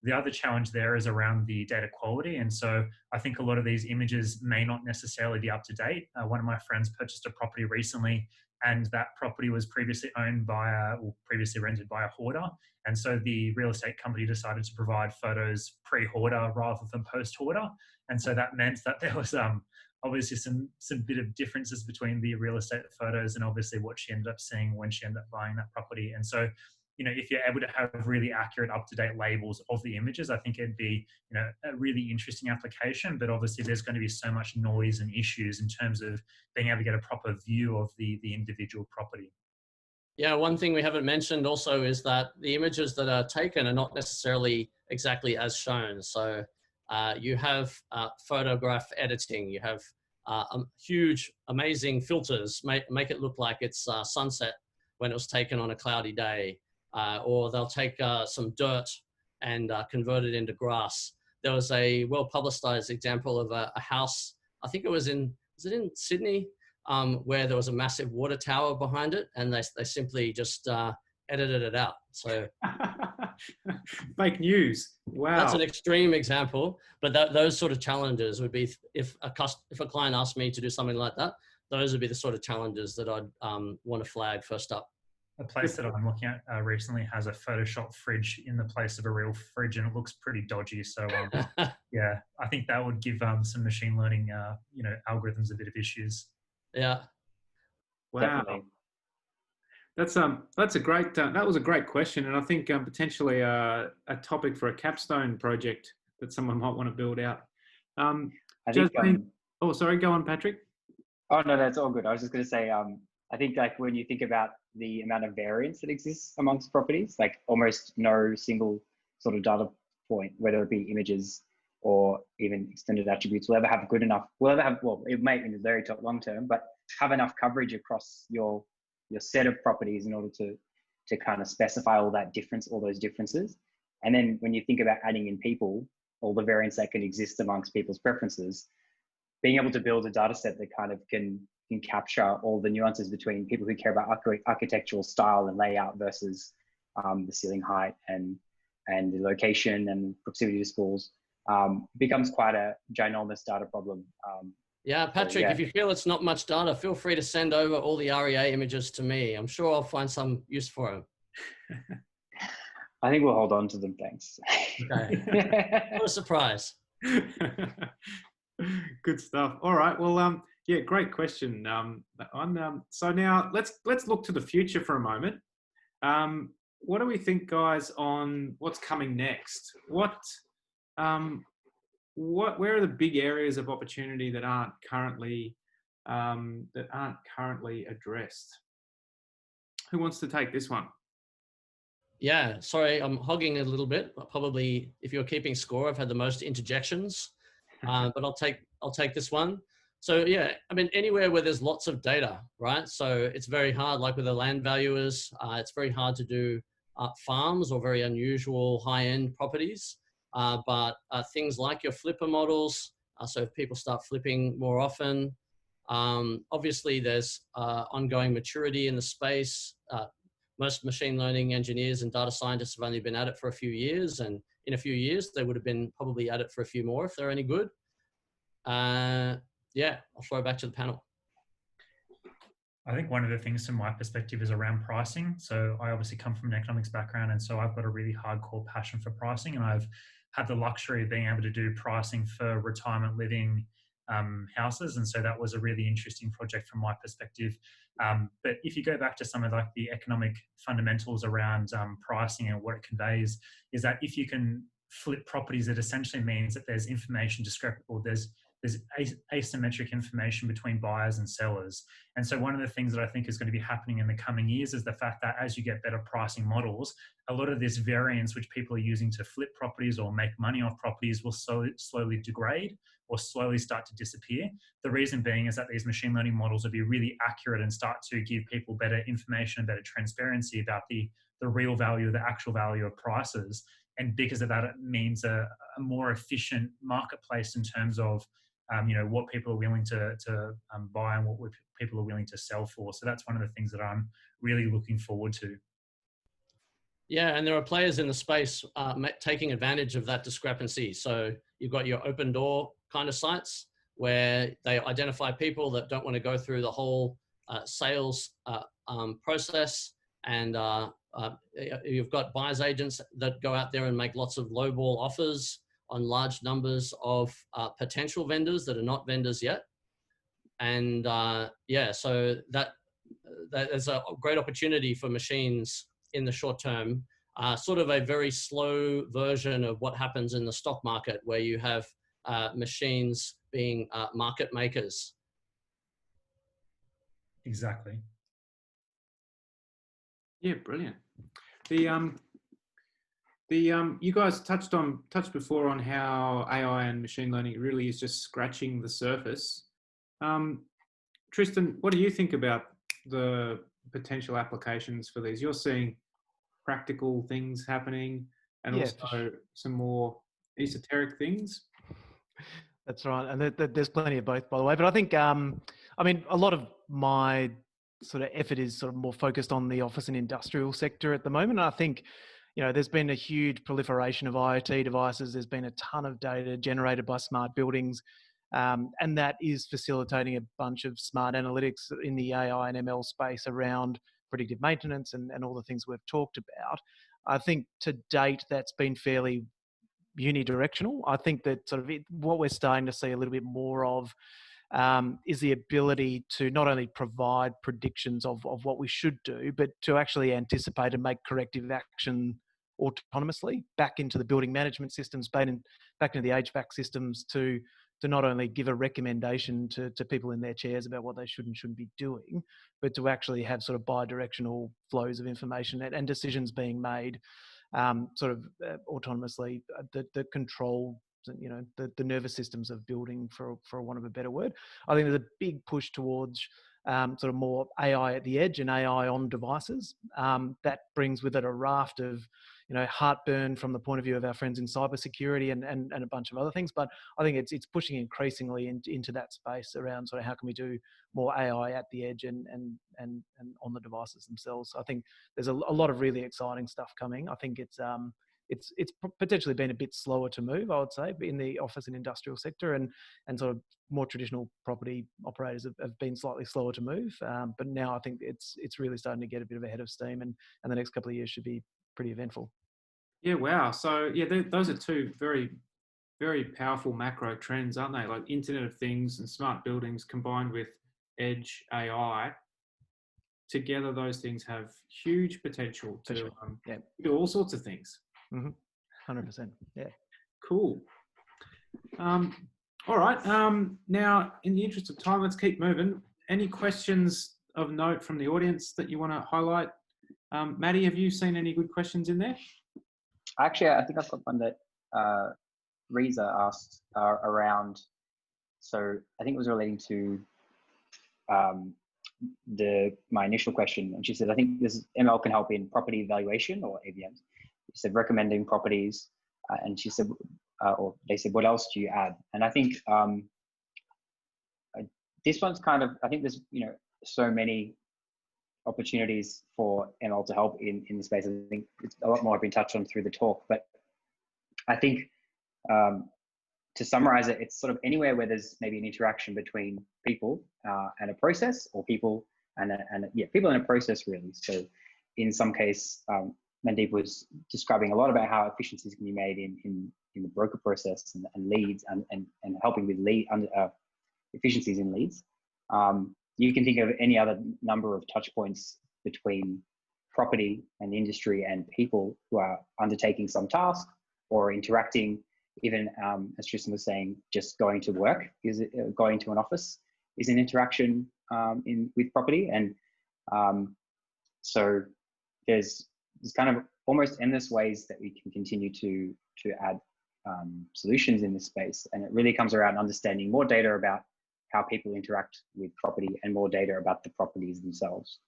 The other challenge there is around the data quality. And so I think a lot of these images may not necessarily be up to date. One of my friends purchased a property recently, and that property was previously owned by previously rented by a hoarder. And so the real estate company decided to provide photos pre-hoarder rather than post-hoarder. And so that meant that there was obviously some bit of differences between the real estate photos and obviously what she ended up seeing when she ended up buying that property. And so, you know, if you're able to have really accurate, up-to-date labels of the images, I think it'd be, you know, a really interesting application. But obviously, there's going to be so much noise and issues in terms of being able to get a proper view of the individual property. Yeah, one thing we haven't mentioned also is that the images that are taken are not necessarily exactly as shown. So you have photograph editing, you have huge, amazing filters, make it look like it's sunset when it was taken on a cloudy day. Or they'll take some dirt and convert it into grass. There was a well-publicized example of a house, I think it was in Sydney, where there was a massive water tower behind it, and they simply just edited it out. So fake news. Wow. That's an extreme example, but those sort of challenges would be, if a client asked me to do something like that, those would be the sort of challenges that I'd want to flag first up. A place that I'm looking at recently has a Photoshop fridge in the place of a real fridge, and it looks pretty dodgy. So yeah, I think that would give some machine learning, algorithms a bit of issues. Yeah. Wow. Definitely. That's a great. That was a great question, and I think potentially a topic for a capstone project that someone might want to build out. I think. Oh, sorry. Go on, Patrick. Oh no, that's all good. I was just going to say. I think like when you think about the amount of variance that exists amongst properties, like almost no single sort of data point, whether it be images or even extended attributes, will ever have good enough. Well, it may in the very long term, but have enough coverage across your set of properties in order to kind of specify all those differences. And then when you think about adding in people, all the variance that can exist amongst people's preferences, being able to build a data set that kind of can capture all the nuances between people who care about architectural style and layout versus the ceiling height and the location and proximity to schools becomes quite a ginormous data problem. Yeah, Patrick, if you feel it's not much data, feel free to send over all the REA images to me. I'm sure I'll find some use for them. I think we'll hold on to them, thanks. Okay. What a surprise. Good stuff. All right. Well, yeah, great question. So now let's look to the future for a moment. What do we think, guys, on what's coming next? Where are the big areas of opportunity that aren't currently addressed? Who wants to take this one? Yeah, sorry, I'm hogging a little bit. Probably, if you're keeping score, I've had the most interjections, but I'll take this one. So yeah, I mean, anywhere where there's lots of data, right? So it's very hard, like with the land valuers, it's very hard to do farms or very unusual high-end properties. But things like your flipper models, so if people start flipping more often, obviously there's ongoing maturity in the space. Most machine learning engineers and data scientists have only been at it for a few years, and in a few years, they would have been probably at it for a few more if they're any good. Yeah, I'll throw it back to the panel. I think one of the things from my perspective is around pricing. So I obviously come from an economics background, and so I've got a really hardcore passion for pricing, and I've had the luxury of being able to do pricing for retirement living houses. And so that was a really interesting project from my perspective. But if you go back to some of like the economic fundamentals around pricing and what it conveys, is that if you can flip properties, it essentially means that there's information discrepant, there's asymmetric information between buyers and sellers. And so one of the things that I think is going to be happening in the coming years is the fact that as you get better pricing models, a lot of this variance which people are using to flip properties or make money off properties will slowly degrade or slowly start to disappear. The reason being is that these machine learning models will be really accurate and start to give people better information and better transparency about the real value, the actual value of prices. And because of that, it means a more efficient marketplace in terms of what people are willing to buy and what people are willing to sell for. So that's one of the things that I'm really looking forward to. Yeah, and there are players in the space taking advantage of that discrepancy. So you've got your open door kind of sites where they identify people that don't want to go through the whole sales process. And you've got buyer's agents that go out there and make lots of lowball offers on large numbers of potential vendors that are not vendors yet. And yeah, so that is a great opportunity for machines in the short term, sort of a very slow version of what happens in the stock market where you have machines being market makers. Exactly. Yeah, brilliant. You guys touched before on how AI and machine learning really is just scratching the surface. Tristan, what do you think about the potential applications for these? You're seeing practical things happening and also some more esoteric things. That's right. And there's plenty of both, by the way. But I think, I mean, a lot of my sort of effort is sort of more focused on the office and industrial sector at the moment. And I think, there's been a huge proliferation of IoT devices. There's been a ton of data generated by smart buildings. And that is facilitating a bunch of smart analytics in the AI and ML space around predictive maintenance and all the things we've talked about. I think to date, that's been fairly unidirectional. I think that sort of what we're starting to see a little bit more of is the ability to not only provide predictions of what we should do, but to actually anticipate and make corrective action autonomously back into the building management systems, back into the HVAC systems to not only give a recommendation to people in their chairs about what they should and shouldn't be doing, but to actually have sort of bi-directional flows of information and decisions being made sort of autonomously that control the nervous systems of building, for want of a better word. I think there's a big push towards sort of more AI at the edge and AI on devices. That brings with it a raft of heartburn from the point of view of our friends in cybersecurity and a bunch of other things. But I think it's pushing increasingly into that space around sort of how can we do more AI at the edge and on the devices themselves. So I think there's a lot of really exciting stuff coming. I think it's potentially been a bit slower to move, I would say, in the office and industrial sector, and sort of more traditional property operators have been slightly slower to move. But now I think it's really starting to get a bit of a head of steam, and the next couple of years should be pretty eventful. Yeah, wow. So yeah, those are two very, very powerful macro trends, aren't they? Like Internet of Things and smart buildings combined with edge AI. Together, those things have huge potential to do all sorts of things. 100%. Yeah. Cool. All right. Now, in the interest of time, let's keep moving. Any questions of note from the audience that you want to highlight? Maddie, have you seen any good questions in there? Actually, I think I've got one that Reza asked around So I think it was relating to my initial question, and she said, I think this ML can help in property valuation or AVMs. She said recommending properties, and she said, or they said, what else do you add? And I think this one's kind of, I think there's so many opportunities for ML to help in the space. I think it's a lot more have been touched on through the talk, but I think to summarize it, it's sort of anywhere where there's maybe an interaction between people and a process, or people and people and a process, really. So in some case, Mandeep was describing a lot about how efficiencies can be made in the broker process and leads and helping with efficiencies in leads. You can think of any other number of touch points between property and industry and people who are undertaking some task or interacting. Even as Tristan was saying, just going to work, going to an office is an interaction with property. And so there's kind of almost endless ways that we can continue to add solutions in this space. And it really comes around understanding more data about how people interact with property and more data about the properties themselves.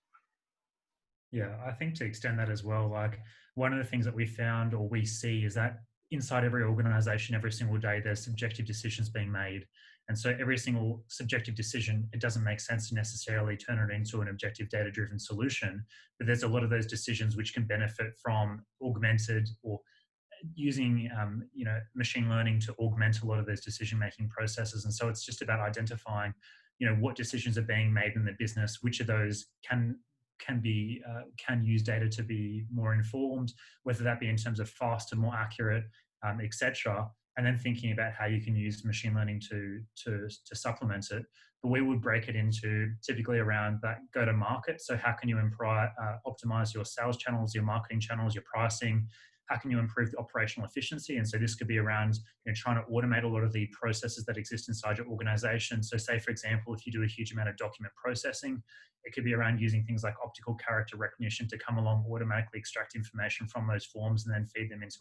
Yeah, I think to extend that as well, like one of the things that we found or we see is that inside every organization, every single day, there's subjective decisions being made. And so every single subjective decision, it doesn't make sense to necessarily turn it into an objective data-driven solution, but there's a lot of those decisions which can benefit from augmented or using machine learning to augment a lot of those decision-making processes. And so it's just about identifying, what decisions are being made in the business, which of those can use data to be more informed, whether that be in terms of faster, more accurate, etc. And then thinking about how you can use machine learning to supplement it. But we would break it into typically around that go-to-market. So how can you optimize your sales channels, your marketing channels, your pricing? How can you improve the operational efficiency? And so this could be around trying to automate a lot of the processes that exist inside your organization. So say, for example, if you do a huge amount of document processing, it could be around using things like optical character recognition to come along, automatically extract information from those forms and then feed them into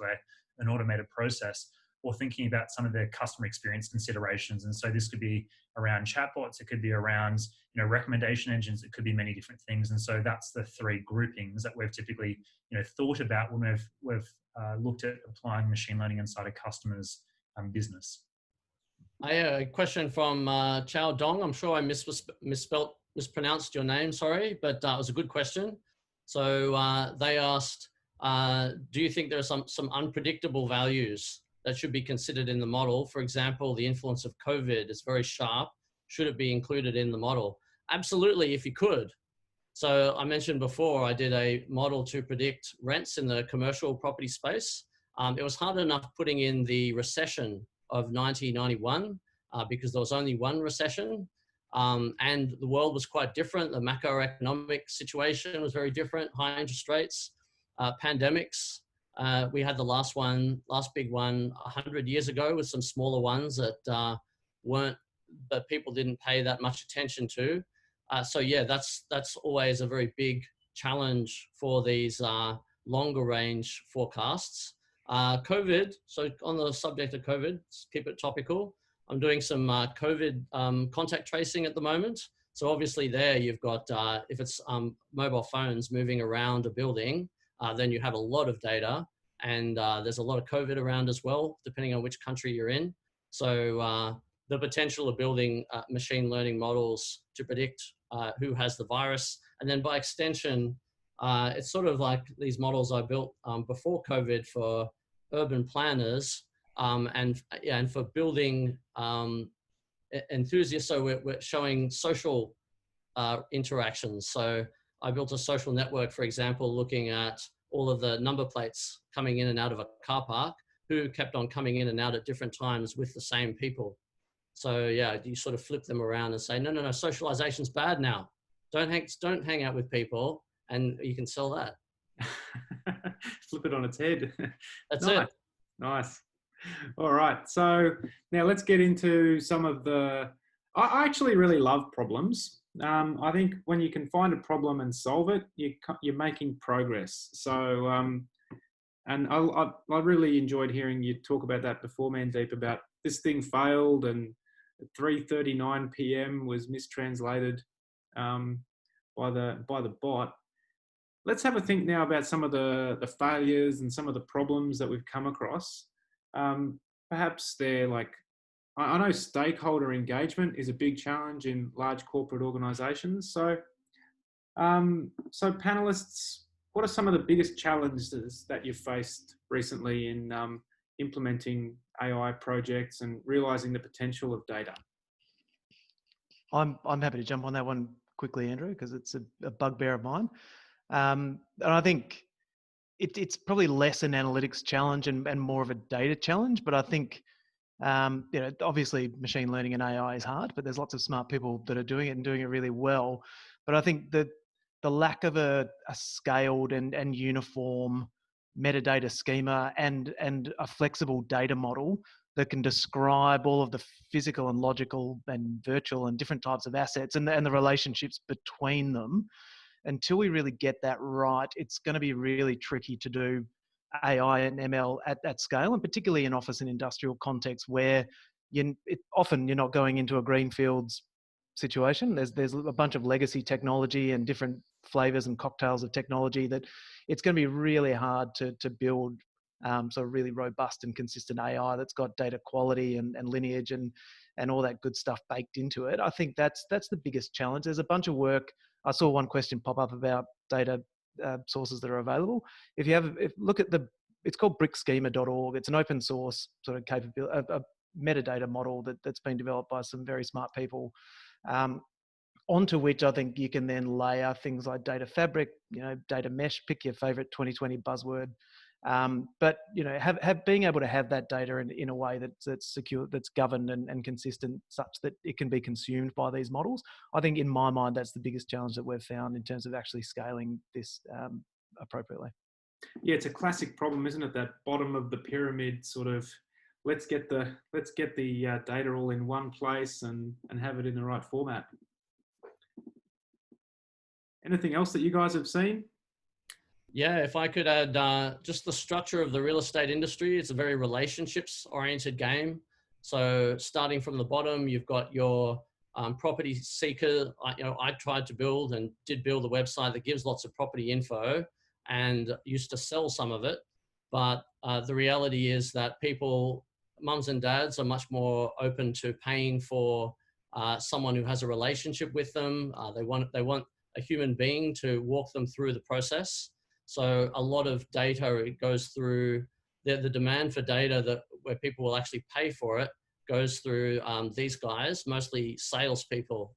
an automated process, or thinking about some of the customer experience considerations. And so this could be around chatbots, it could be around recommendation engines, it could be many different things. And so that's the three groupings that we've typically thought about when we've looked at applying machine learning inside a customer's business. I have a question from Chow Dong. I'm sure I mispronounced your name, sorry, but it was a good question. So they asked, do you think there are some unpredictable values that should be considered in the model? For example, the influence of COVID is very sharp. Should it be included in the model? Absolutely, if you could. So I mentioned before, I did a model to predict rents in the commercial property space. It was hard enough putting in the recession of 1991 because there was only one recession. And the world was quite different. The macroeconomic situation was very different, high interest rates, pandemics. We had the last big one 100 years ago with some smaller ones that that people didn't pay that much attention to. So yeah, that's always a very big challenge for these longer range forecasts. COVID, so on the subject of COVID, let's keep it topical. I'm doing some COVID contact tracing at the moment. So obviously there you've got, if it's mobile phones moving around a building, then you have a lot of data, and there's a lot of COVID around as well, depending on which country you're in. So the potential of building machine learning models to predict who has the virus. And then by extension, it's sort of like these models I built before COVID for urban planners and for building enthusiasts. So we're showing social interactions. So I built a social network, for example, looking at all of the number plates coming in and out of a car park, who kept on coming in and out at different times with the same people. So yeah, you sort of flip them around and say, no, socialization's bad now. Don't hang out with people, and you can sell that. Flip it on its head. That's nice. it. Nice. All right. So now let's get into some of I actually really love problems. I think when you can find a problem and solve it, you're making progress. So, and I really enjoyed hearing you talk about that before, Mandeep, about this thing failed and at 3:39 p.m. was mistranslated by the bot. Let's have a think now about some of the failures and some of the problems that we've come across. Perhaps they're like, I know stakeholder engagement is a big challenge in large corporate organizations. So panelists, what are some of the biggest challenges that you've faced recently in implementing AI projects and realizing the potential of data? I'm happy to jump on that one quickly, Andrew, because it's a bugbear of mine. And I think it's probably less an analytics challenge and more of a data challenge. But I think, obviously machine learning and AI is hard, but there's lots of smart people that are doing it and doing it really well. But I think that the lack of a scaled and uniform metadata schema and a flexible data model that can describe all of the physical and logical and virtual and different types of assets and the relationships between them, until we really get that right, it's going to be really tricky to do AI and ML at scale, and particularly in office and industrial contexts where often you're not going into a greenfields situation. There's a bunch of legacy technology and different flavors and cocktails of technology that it's going to be really hard to build sort of really robust and consistent AI that's got data quality and lineage and all that good stuff baked into it. I think that's the biggest challenge. There's a bunch of work. I saw one question pop up about data sources that are available. Look at it's called brickschema.org. It's an open source sort of capability, a metadata model that's been developed by some very smart people, onto which I think you can then layer things like data fabric, data mesh, pick your favorite 2020 buzzword. But being able to have that data in a way that's secure, that's governed and consistent, such that it can be consumed by these models. I think in my mind that's the biggest challenge that we've found in terms of actually scaling this appropriately. Yeah, it's a classic problem, isn't it? That bottom of the pyramid sort of, let's get the data all in one place and have it in the right format. Anything else that you guys have seen? Yeah, if I could add just the structure of the real estate industry, it's a very relationships-oriented game. So starting from the bottom, you've got your property seeker. I tried to build and did build a website that gives lots of property info and used to sell some of it. But the reality is that mums and dads are much more open to paying for someone who has a relationship with them. They want a human being to walk them through the process. So a lot of data, it goes through the demand for data where people will actually pay for it goes through these guys, mostly salespeople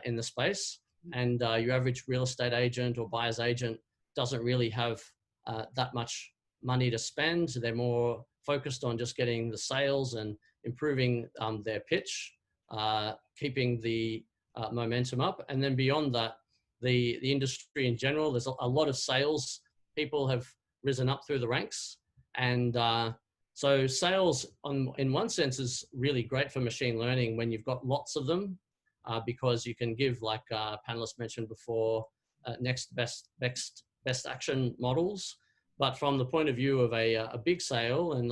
in the space. And your average real estate agent or buyer's agent doesn't really have that much money to spend. They're more focused on just getting the sales and improving their pitch, keeping the momentum up. And then beyond that, the industry in general, there's a lot of sales people have risen up through the ranks. And so sales in one sense is really great for machine learning when you've got lots of them, because you can give, like panelists mentioned before, next best action models. But from the point of view of a big sale and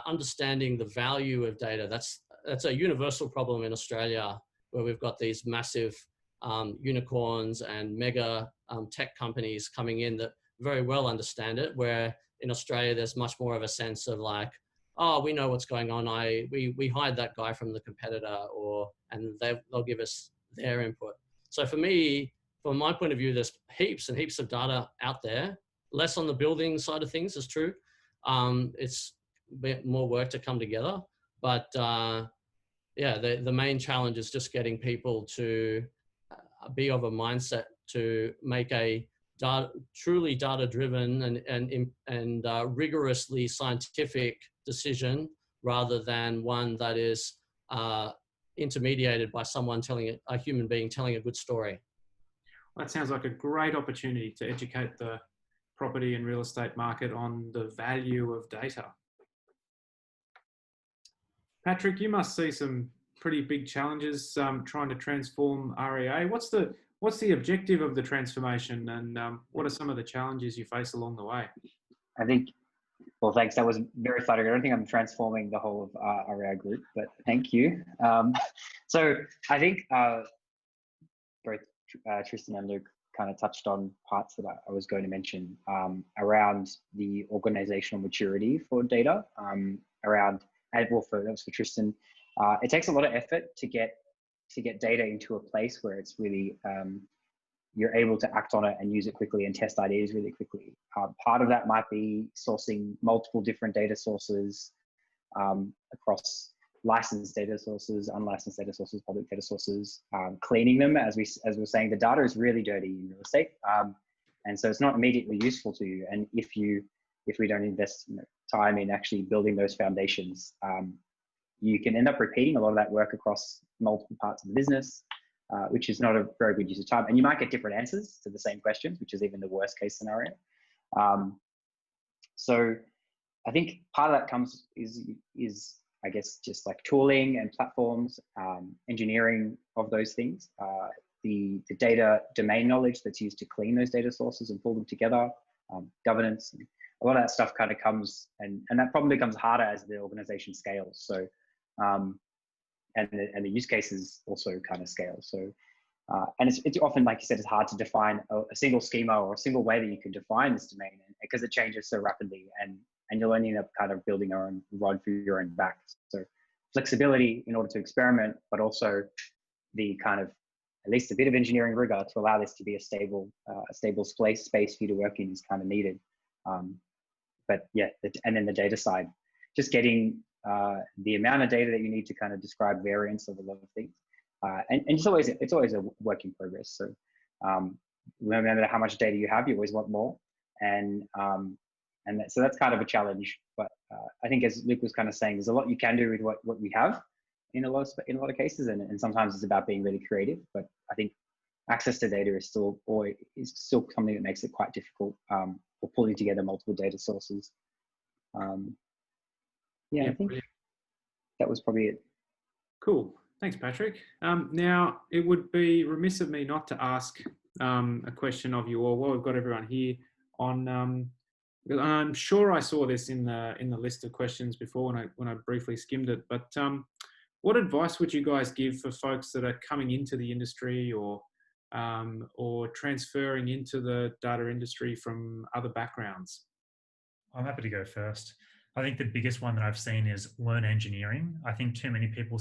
understanding the value of data, that's a universal problem in Australia, where we've got these massive unicorns and mega tech companies coming in that very well understand it, where in Australia there's much more of a sense of we know what's going on. We hired that guy from the competitor, and they'll give us their input. So for me, from my point of view, there's heaps and heaps of data out there. Less on the building side of things is true. It's a bit more work to come together, but the main challenge is just getting people to be of a mindset to make a truly data-driven and rigorously scientific decision, rather than one that is intermediated by a human being telling a good story. That sounds like a great opportunity to educate the property and real estate market on the value of data. Patrick, you must see some pretty big challenges trying to transform REA. What's the objective of the transformation, and what are some of the challenges you face along the way? I think Well, thanks. That was very flattering. I don't think I'm transforming the whole of our group, but thank you. So I think both Tristan and Luke kind of touched on parts that I was going to mention around the organizational maturity for data. That was for Tristan. It takes a lot of effort to get data into a place where it's really you're able to act on it and use it quickly and test ideas really quickly. Part of that might be sourcing multiple different data sources across licensed data sources, unlicensed data sources, public data sources, cleaning them. As we were saying, the data is really dirty in real estate, and so it's not immediately useful to you. And if we don't invest time in actually building those foundations, you can end up repeating a lot of that work across multiple parts of the business, which is not a very good use of time. And you might get different answers to the same questions, which is even the worst case scenario. So I think part of that is I guess just like tooling and platforms, engineering of those things, the data domain knowledge that's used to clean those data sources and pull them together, governance. A lot of that stuff kind of comes, and that problem becomes harder as the organization scales. So, and the use cases also kind of scale. So, and it's often, like you said, it's hard to define a single schema or a single way that you can define this domain, because it changes so rapidly, and you'll only end up kind of building your own rod through your own back. So flexibility in order to experiment, but also the kind of, at least a bit of engineering rigor to allow this to be a stable space for you to work in is kind of needed. But yeah, and then the data side, just getting the amount of data that you need to kind of describe variance of a lot of things. And it's always a work in progress. So remember how much data you have, you always want more. So that's kind of a challenge. But I think, as Luke was kind of saying, there's a lot you can do with what we have in a lot of cases, and sometimes it's about being really creative. But I think access to data is still something that makes it quite difficult, or pulling together multiple data sources. I think that was probably it. Cool. Thanks, Patrick. Now, it would be remiss of me not to ask a question of you all while we've got everyone here on. I'm sure I saw this in the list of questions before when I briefly skimmed it. But what advice would you guys give for folks that are coming into the industry or transferring into the data industry from other backgrounds? I'm happy to go first. I think the biggest one that I've seen is learn engineering. I think too many people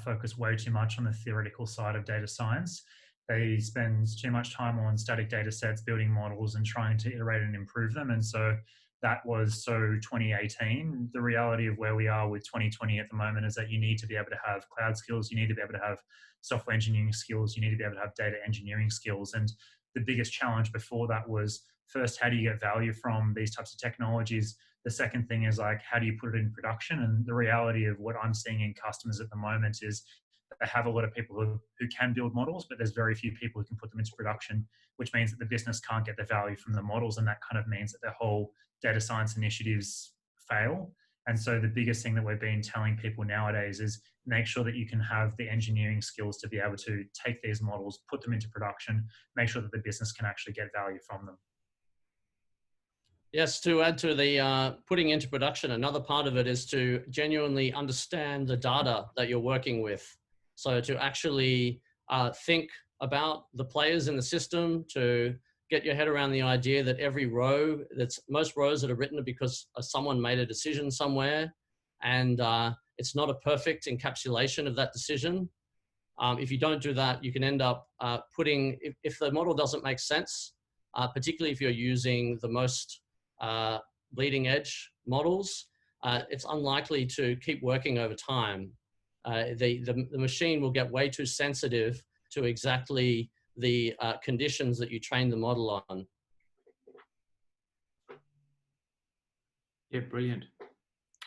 focus way too much on the theoretical side of data science. They spend too much time on static data sets, building models and trying to iterate and improve them. And so that was 2018. The reality of where we are with 2020 at the moment is that you need to be able to have cloud skills. You need to be able to have software engineering skills. You need to be able to have data engineering skills. And the biggest challenge before that was, first, how do you get value from these types of technologies? The second thing is, like, how do you put it in production? And the reality of what I'm seeing in customers at the moment is that they have a lot of people who can build models, but there's very few people who can put them into production, which means that the business can't get the value from the models. And that kind of means that their whole data science initiatives fail. And so the biggest thing that we've been telling people nowadays is make sure that you can have the engineering skills to be able to take these models, put them into production, make sure that the business can actually get value from them. Yes, to add to the putting into production, another part of it is to genuinely understand the data that you're working with. So to actually think about the players in the system, to get your head around the idea that every row, most rows that are written are because someone made a decision somewhere, and it's not a perfect encapsulation of that decision. If you don't do that, you can end up putting, if the model doesn't make sense, particularly if you're using the most bleeding edge models, it's unlikely to keep working over time. The machine will get way too sensitive to exactly the conditions that you train the model on. Yeah, brilliant.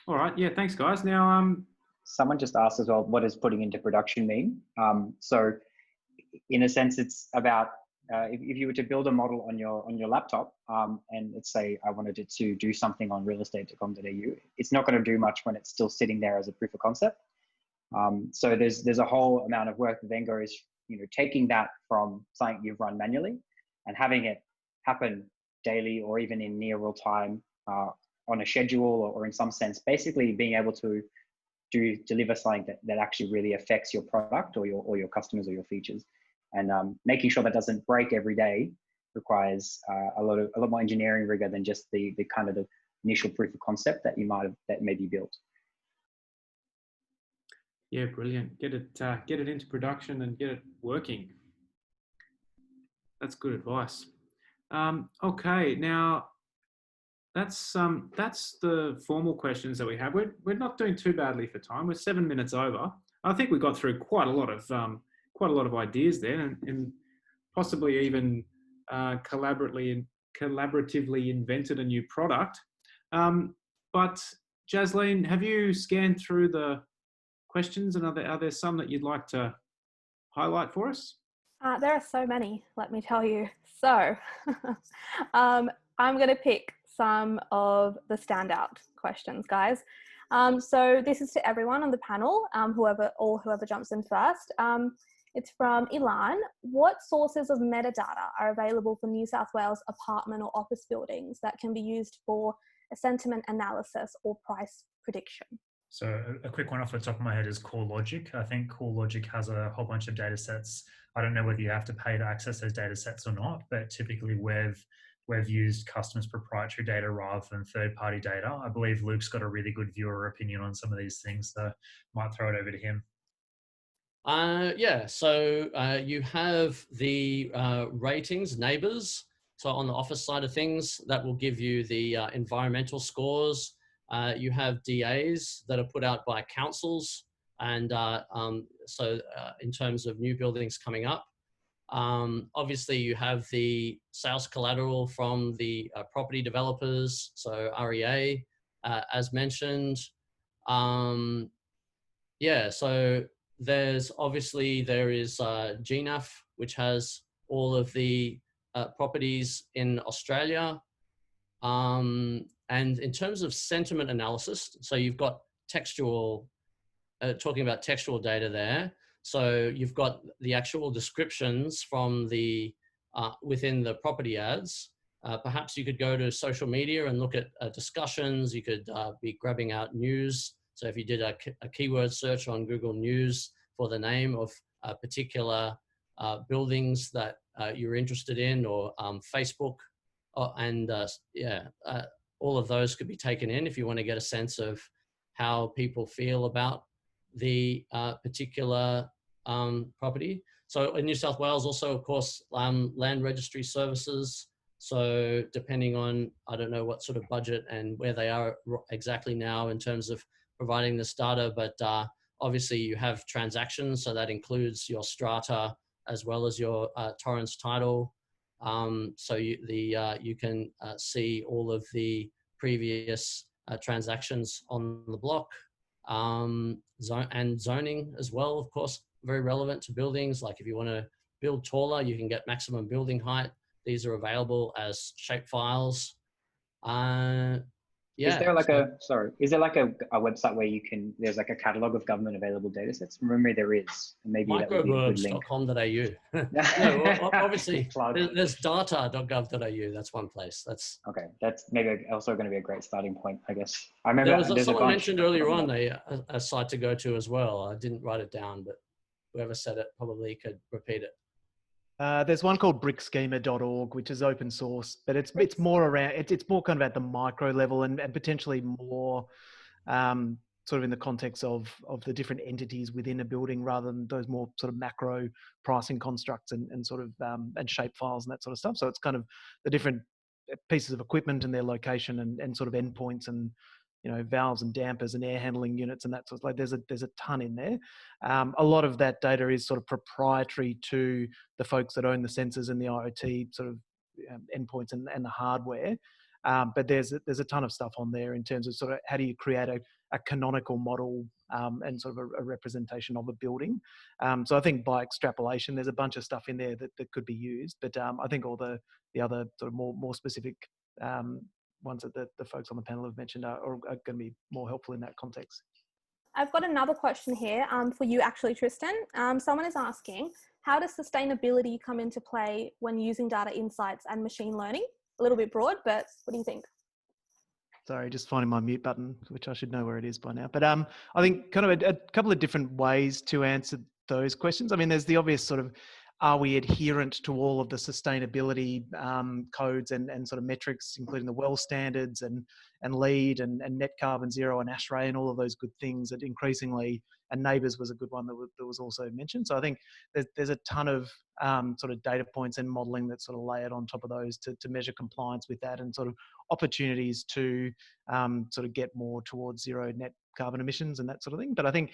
All right, yeah, thanks guys. Now, someone just asked as well, what does putting into production mean? So in a sense, it's about if you were to build a model on your laptop, and let's say I wanted it to do something on realestate.com.au, it's not going to do much when it's still sitting there as a proof of concept. So there's a whole amount of work that then goes, taking that from something you've run manually and having it happen daily or even in near real time on a schedule or in some sense, basically being able to deliver something that actually really affects your product or your customers or your features. And making sure that doesn't break every day requires a lot more engineering rigor than just the kind of the initial proof of concept that may be built. Yeah, brilliant. Get it into production and get it working. That's good advice. Okay, now that's the formal questions that we have. We're not doing too badly for time. We're 7 minutes over. I think we got through quite a lot of ideas there, and possibly even collaboratively invented a new product. But Jasleen, have you scanned through the questions, and are there some that you'd like to highlight for us? There are so many, let me tell you. So I'm going to pick some of the standout questions, guys. So this is to everyone on the panel, whoever jumps in first. It's from Ilan. What sources of metadata are available for New South Wales apartment or office buildings that can be used for a sentiment analysis or price prediction? So a quick one off the top of my head is CoreLogic. I think CoreLogic has a whole bunch of data sets. I don't know whether you have to pay to access those data sets or not, but typically we've used customers' proprietary data rather than third-party data. I believe Luke's got a really good view or opinion on some of these things, so might throw it over to him. Yeah, so you have the ratings, neighbors. So on the office side of things, that will give you the environmental scores. You have DAs that are put out by councils. And so in terms of new buildings coming up, obviously you have the sales collateral from the property developers. So REA, as mentioned. Yeah, so there is GNAF, which has all of the properties in Australia. And in terms of sentiment analysis, so you've got textual, talking about textual data there. So you've got the actual descriptions from the within the property ads. Perhaps you could go to social media and look at discussions. You could be grabbing out news. So if you did a keyword search on Google News for the name of particular buildings that you're interested in, or Facebook, all of those could be taken in if you want to get a sense of how people feel about the particular property. So in New South Wales also, of course, land registry services. So depending on, I don't know what sort of budget and where they are exactly now in terms of providing this data, but obviously you have transactions. So that includes your strata as well as your Torrens title. So you can see all of the previous transactions on the block. And zoning as well, of course, very relevant to buildings. Like if you want to build taller, you can get maximum building height. These are available as shape files. Yeah. Is there like a website where there's like a catalog of government available data sets? Remember there is. Maybe that would be a good link. Microverbs.com.au. No, well, obviously there's data.gov.au. That's one place. That's okay. That's maybe also going to be a great starting point, I guess. I remember there was someone mentioned earlier on a site to go to as well. I didn't write it down, but whoever said it probably could repeat it. There's one called brickschema.org, which is open source, but it's more around, it's more kind of at the micro level and potentially more sort of in the context of the different entities within a building rather than those more sort of macro pricing constructs and sort of and shape files and that sort of stuff. So it's kind of the different pieces of equipment and their location and sort of endpoints and, you know, valves and dampers and air handling units and that sort of, like there's a ton in there. A lot of that data is sort of proprietary to the folks that own the sensors and the IoT sort of endpoints and the hardware. But there's a ton of stuff on there in terms of sort of how do you create a canonical model and sort of a representation of a building. So I think by extrapolation, there's a bunch of stuff in there that could be used. But I think all the other sort of more specific ones that the folks on the panel have mentioned are going to be more helpful in that context. I've got another question here for you actually, Tristan. Someone is asking, how does sustainability come into play when using data insights and machine learning? A little bit broad, but what do you think? Sorry, just finding my mute button, which I should know where it is by now. But I think kind of a couple of different ways to answer those questions. I mean, there's the obvious sort of, are we adherent to all of the sustainability codes and sort of metrics, including the well standards and LEED and net carbon zero and ASHRAE and all of those good things that increasingly, and neighbours was a good one that was also mentioned. So I think there's a ton of sort of data points and modelling that sort of layered on top of those to measure compliance with that, and sort of opportunities to sort of get more towards zero net carbon emissions and that sort of thing. But I think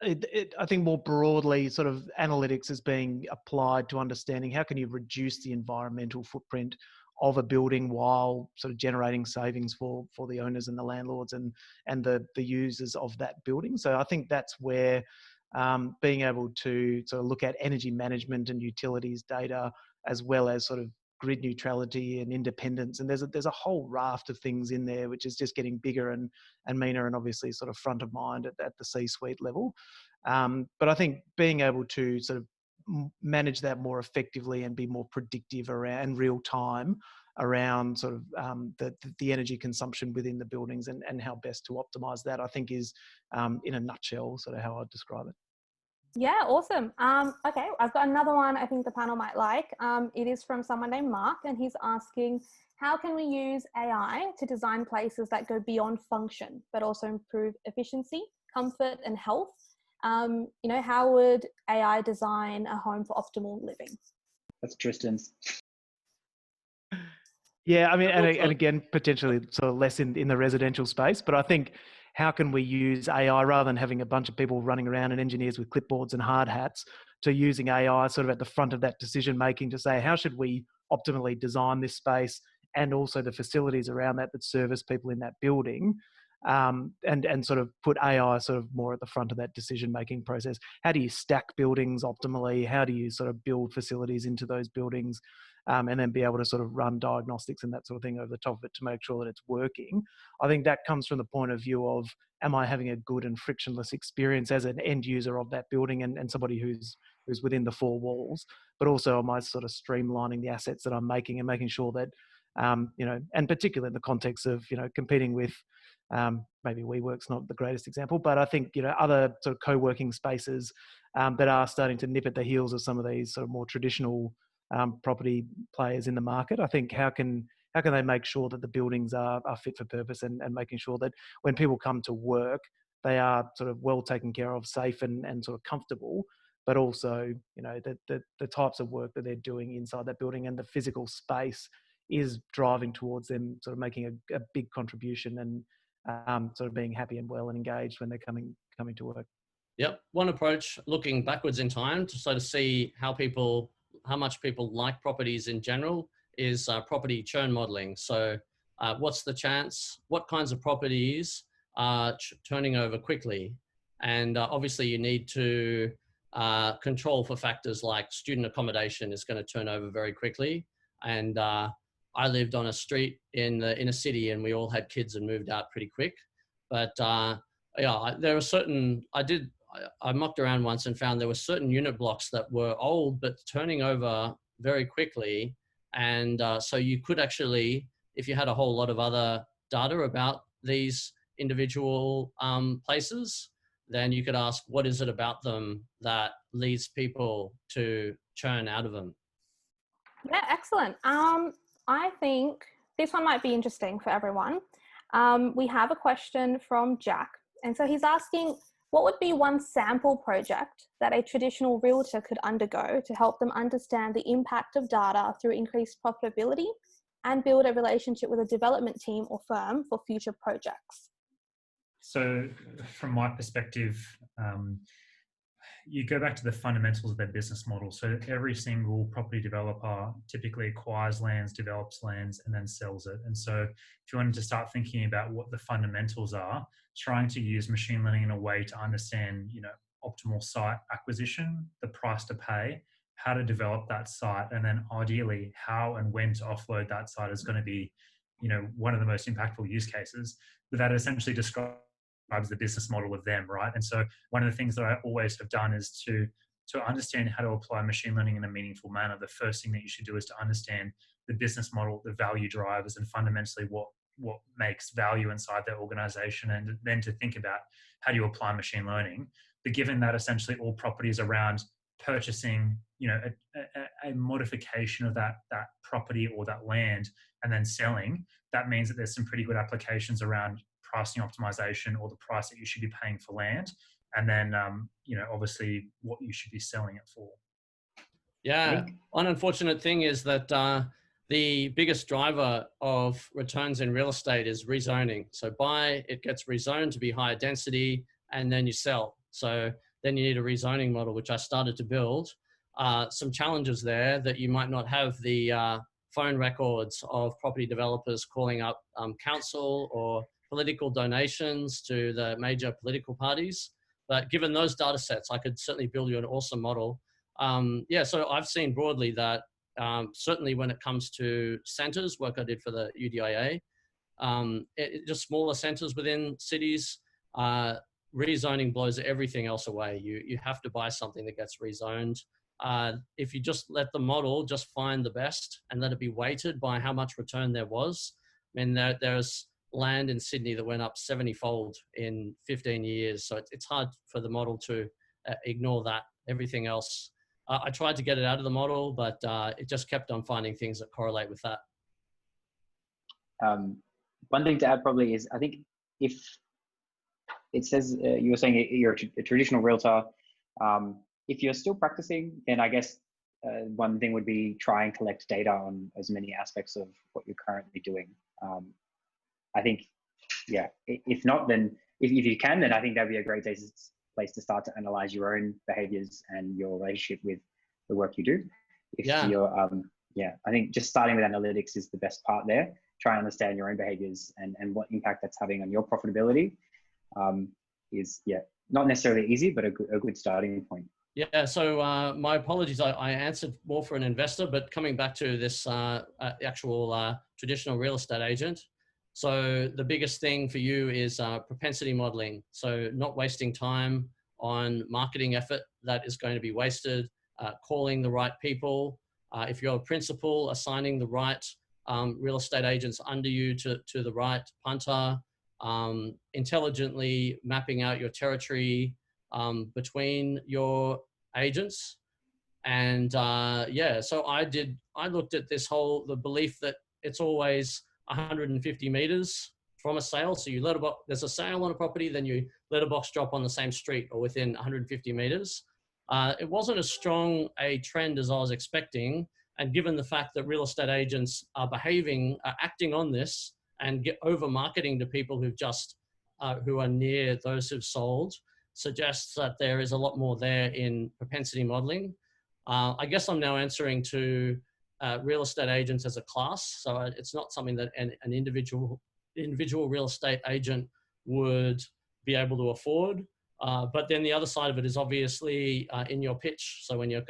I think more broadly, sort of analytics is being applied to understanding how can you reduce the environmental footprint of a building while sort of generating savings for the owners and the landlords and the users of that building. So I think that's where being able to sort of look at energy management and utilities data, as well as sort of grid neutrality and independence, and there's a whole raft of things in there which is just getting bigger and meaner, and obviously sort of front of mind at the C-suite level. But I think being able to sort of manage that more effectively and be more predictive around real time around sort of the energy consumption within the buildings and how best to optimize that, I think is in a nutshell sort of how I'd describe it. Yeah, awesome. Okay, I've got another one I think the panel might like. It is from someone named Mark, and he's asking, how can we use AI to design places that go beyond function, but also improve efficiency, comfort, and health? You know, how would AI design a home for optimal living? That's Tristan's. Yeah, I mean, and again, potentially sort of less in the residential space, but I think how can we use AI rather than having a bunch of people running around and engineers with clipboards and hard hats, to using AI sort of at the front of that decision making to say, how should we optimally design this space and also the facilities around that service people in that building, and sort of put AI sort of more at the front of that decision making process. How do you stack buildings optimally? How do you sort of build facilities into those buildings? And then be able to sort of run diagnostics and that sort of thing over the top of it to make sure that it's working. I think that comes from the point of view of, am I having a good and frictionless experience as an end user of that building and somebody who's within the four walls, but also am I sort of streamlining the assets that I'm making and making sure that, you know, and particularly in the context of, you know, competing with, maybe WeWork's not the greatest example, but I think, you know, other sort of co-working spaces that are starting to nip at the heels of some of these sort of more traditional property players in the market. I think how can they make sure that the buildings are fit for purpose and making sure that when people come to work, they are sort of well taken care of, safe and sort of comfortable, but also, you know, the types of work that they're doing inside that building and the physical space is driving towards them sort of making a big contribution and sort of being happy and well and engaged when they're coming to work. Yep. One approach, looking backwards in time to sort of see how much people like properties in general, is property churn modeling. So what's the chance, what kinds of properties are turning over quickly? And obviously you need to control for factors like student accommodation is going to turn over very quickly. And I lived on a street in the inner city and we all had kids and moved out pretty quick. But yeah, there are certain, I mucked around once and found there were certain unit blocks that were old but turning over very quickly. And so you could actually, if you had a whole lot of other data about these individual places, then you could ask, what is it about them that leads people to churn out of them? Yeah, excellent. I think this one might be interesting for everyone. We have a question from Jack. And so he's asking, what would be one sample project that a traditional realtor could undergo to help them understand the impact of data through increased profitability and build a relationship with a development team or firm for future projects? So from my perspective, you go back to the fundamentals of their business model. So every single property developer typically acquires lands, develops lands, and then sells it. And so if you wanted to start thinking about what the fundamentals are, trying to use machine learning in a way to understand, you know, optimal site acquisition, the price to pay, how to develop that site, and then ideally how and when to offload that site is going to be, you know, one of the most impactful use cases. But that essentially describes the business model of them, right? And so one of the things that I always have done is to understand how to apply machine learning in a meaningful manner. The first thing that you should do is to understand the business model, the value drivers, and fundamentally what what makes value inside their organization, and then to think about how do you apply machine learning. But given that essentially all properties around purchasing, a modification of that property or that land and then selling, that means that there's some pretty good applications around pricing optimization, or the price that you should be paying for land, and then obviously what you should be selling it for. Yeah, one unfortunate thing is that the biggest driver of returns in real estate is rezoning. So buy, it gets rezoned to be higher density, and then you sell. So then you need a rezoning model, which I started to build. Some challenges there that you might not have the phone records of property developers calling up council or political donations to the major political parties. But given those data sets, I could certainly build you an awesome model. So I've seen broadly that certainly when it comes to centers, work I did for the UDIA, just smaller centers within cities, rezoning blows everything else away. You have to buy something that gets rezoned. If you just let the model just find the best and let it be weighted by how much return there was. I mean, there's land in Sydney that went up 70-fold in 15 years. So it's hard for the model to ignore that. Everything else, I tried to get it out of the model, but it just kept on finding things that correlate with that. One thing to add probably is, I think if it says, you were saying you're a traditional realtor, if you're still practicing, then I guess one thing would be try and collect data on as many aspects of what you're currently doing. I think, yeah, if not, then if you can, then I think that'd be a great place to start to analyze your own behaviors and your relationship with the work you do. You're, I think just starting with analytics is the best part there. Try and understand your own behaviors and what impact that's having on your profitability is, not necessarily easy, but a good starting point. Yeah, so my apologies, I answered more for an investor, but coming back to this actual traditional real estate agent. So the biggest thing for you is propensity modeling. So not wasting time on marketing effort that is going to be wasted, calling the right people. If you're a principal, assigning the right real estate agents under you to the right punter, intelligently mapping out your territory between your agents. And so I looked at the belief that it's always 150 meters from a sale. So there's a sale on a property, then you letterbox drop on the same street or within 150 meters. It wasn't as strong a trend as I was expecting. And given the fact that real estate agents are acting on this and over marketing to people who are near those who've sold, suggests that there is a lot more there in propensity modeling. I guess I'm now answering to real estate agents as a class. So it's not something that an individual real estate agent would be able to afford. But then the other side of it is obviously in your pitch. So when you're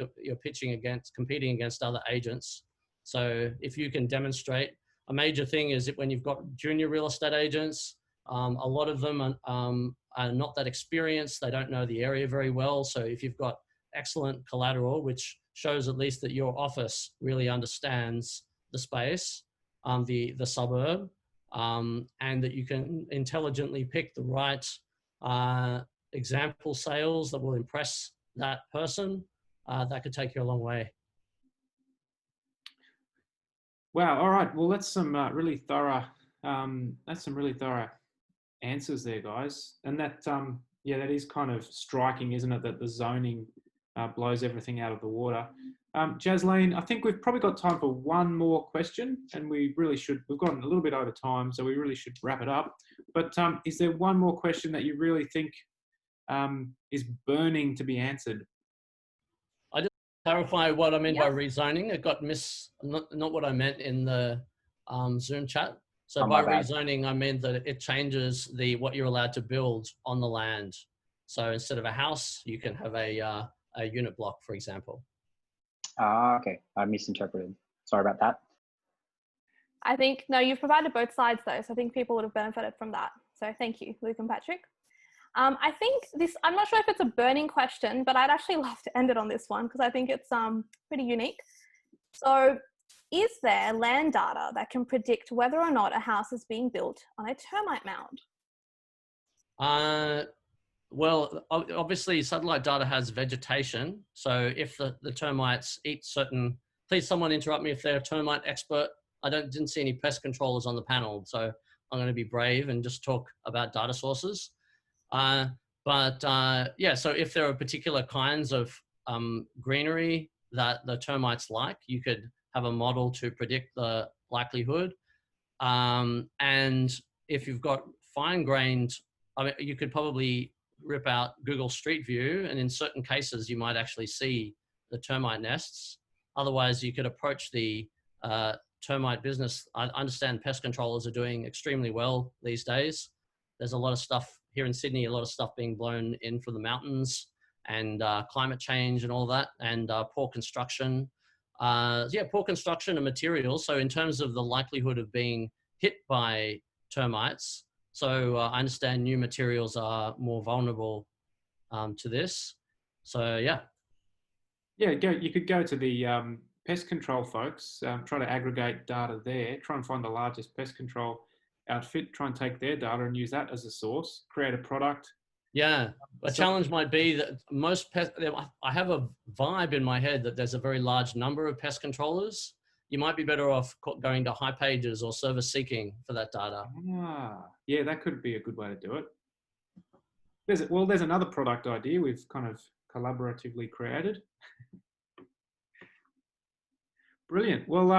competing against other agents. So if you can demonstrate, a major thing is that when you've got junior real estate agents, a lot of them are not that experienced. They don't know the area very well. So if you've got excellent collateral, which shows at least that your office really understands the space, the suburb, and that you can intelligently pick the right example sales that will impress that person, that could take you a long way. Wow. All right. Well, that's some really thorough. That's some really thorough answers there, guys. And that, that is kind of striking, isn't it? That the zoning blows everything out of the water. Jasleen, I think we've probably got time for one more question, and we really should. We've gone a little bit over time, so we really should wrap it up. But is there one more question that you really think is burning to be answered? I just clarify what I meant by rezoning. It got not what I meant in the Zoom chat. So by rezoning, I meant that it changes what you're allowed to build on the land. So instead of a house, you can have a unit block, for example. Okay. I misinterpreted. Sorry about that. I think, no, you've provided both sides though. So I think people would have benefited from that. So thank you, Luke and Patrick. I think I'm not sure if it's a burning question, but I'd actually love to end it on this one because I think it's pretty unique. So is there land data that can predict whether or not a house is being built on a termite mound? Well, obviously satellite data has vegetation. So if the termites eat certain, please someone interrupt me if they're a termite expert. I didn't see any pest controllers on the panel. So I'm going to be brave and just talk about data sources. Yeah, so if there are particular kinds of greenery that the termites like, you could have a model to predict the likelihood. And if you've got fine-grained, I mean, you could probably rip out Google Street View, and in certain cases, you might actually see the termite nests. Otherwise, you could approach the termite business. I understand pest controllers are doing extremely well these days. There's a lot of stuff here in Sydney, a lot of stuff being blown in from the mountains, and climate change and all that, and poor construction. Yeah, poor construction and materials. So in terms of the likelihood of being hit by termites, so I understand new materials are more vulnerable to this. So yeah. Yeah, you could go to the pest control folks, try to aggregate data there, try and find the largest pest control outfit, try and take their data and use that as a source, create a product. Yeah, a challenge might be that I have a vibe in my head that there's a very large number of pest controllers. You might be better off going to High Pages or Service Seeking for that data. Yeah, that could be a good way to do it. There's another product idea we've kind of collaboratively created. Brilliant. Well,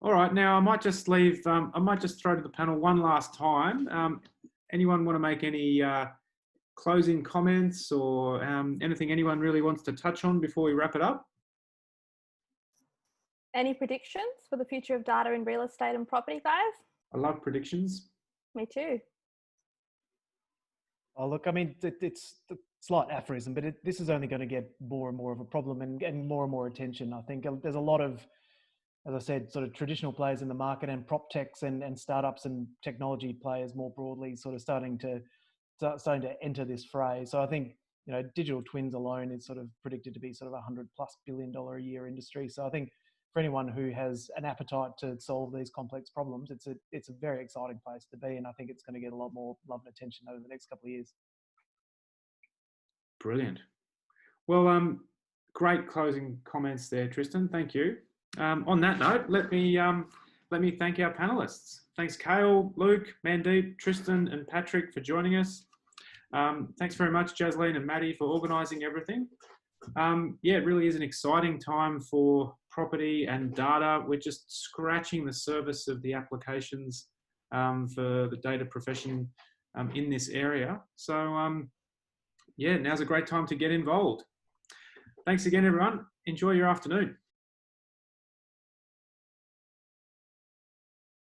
all right. Now I might just leave. I might just throw to the panel one last time. Anyone want to make any closing comments or anything anyone really wants to touch on before we wrap it up? Any predictions for the future of data in real estate and property, guys? I love predictions. Me too. Oh, look, I mean, it's a slight aphorism, but this is only going to get more and more of a problem and more attention. I think there's a lot of, as I said, sort of traditional players in the market and prop techs and startups and technology players more broadly sort of starting to enter this fray. So I think, digital twins alone is sort of predicted to be sort of $100+ billion a year industry. So I think for anyone who has an appetite to solve these complex problems, it's a very exciting place to be. And I think it's going to get a lot more love and attention over the next couple of years. Brilliant. Well, great closing comments there, Tristan. Thank you. On that note, let me thank our panelists. Thanks, Kale, Luke, Mandeep, Tristan, and Patrick for joining us. Thanks very much, Jasleen and Maddie, for organising everything. Yeah, it really is an exciting time for property and data. We're just scratching the surface of the applications for the data profession in this area. So, yeah, now's a great time to get involved. Thanks again, everyone. Enjoy your afternoon.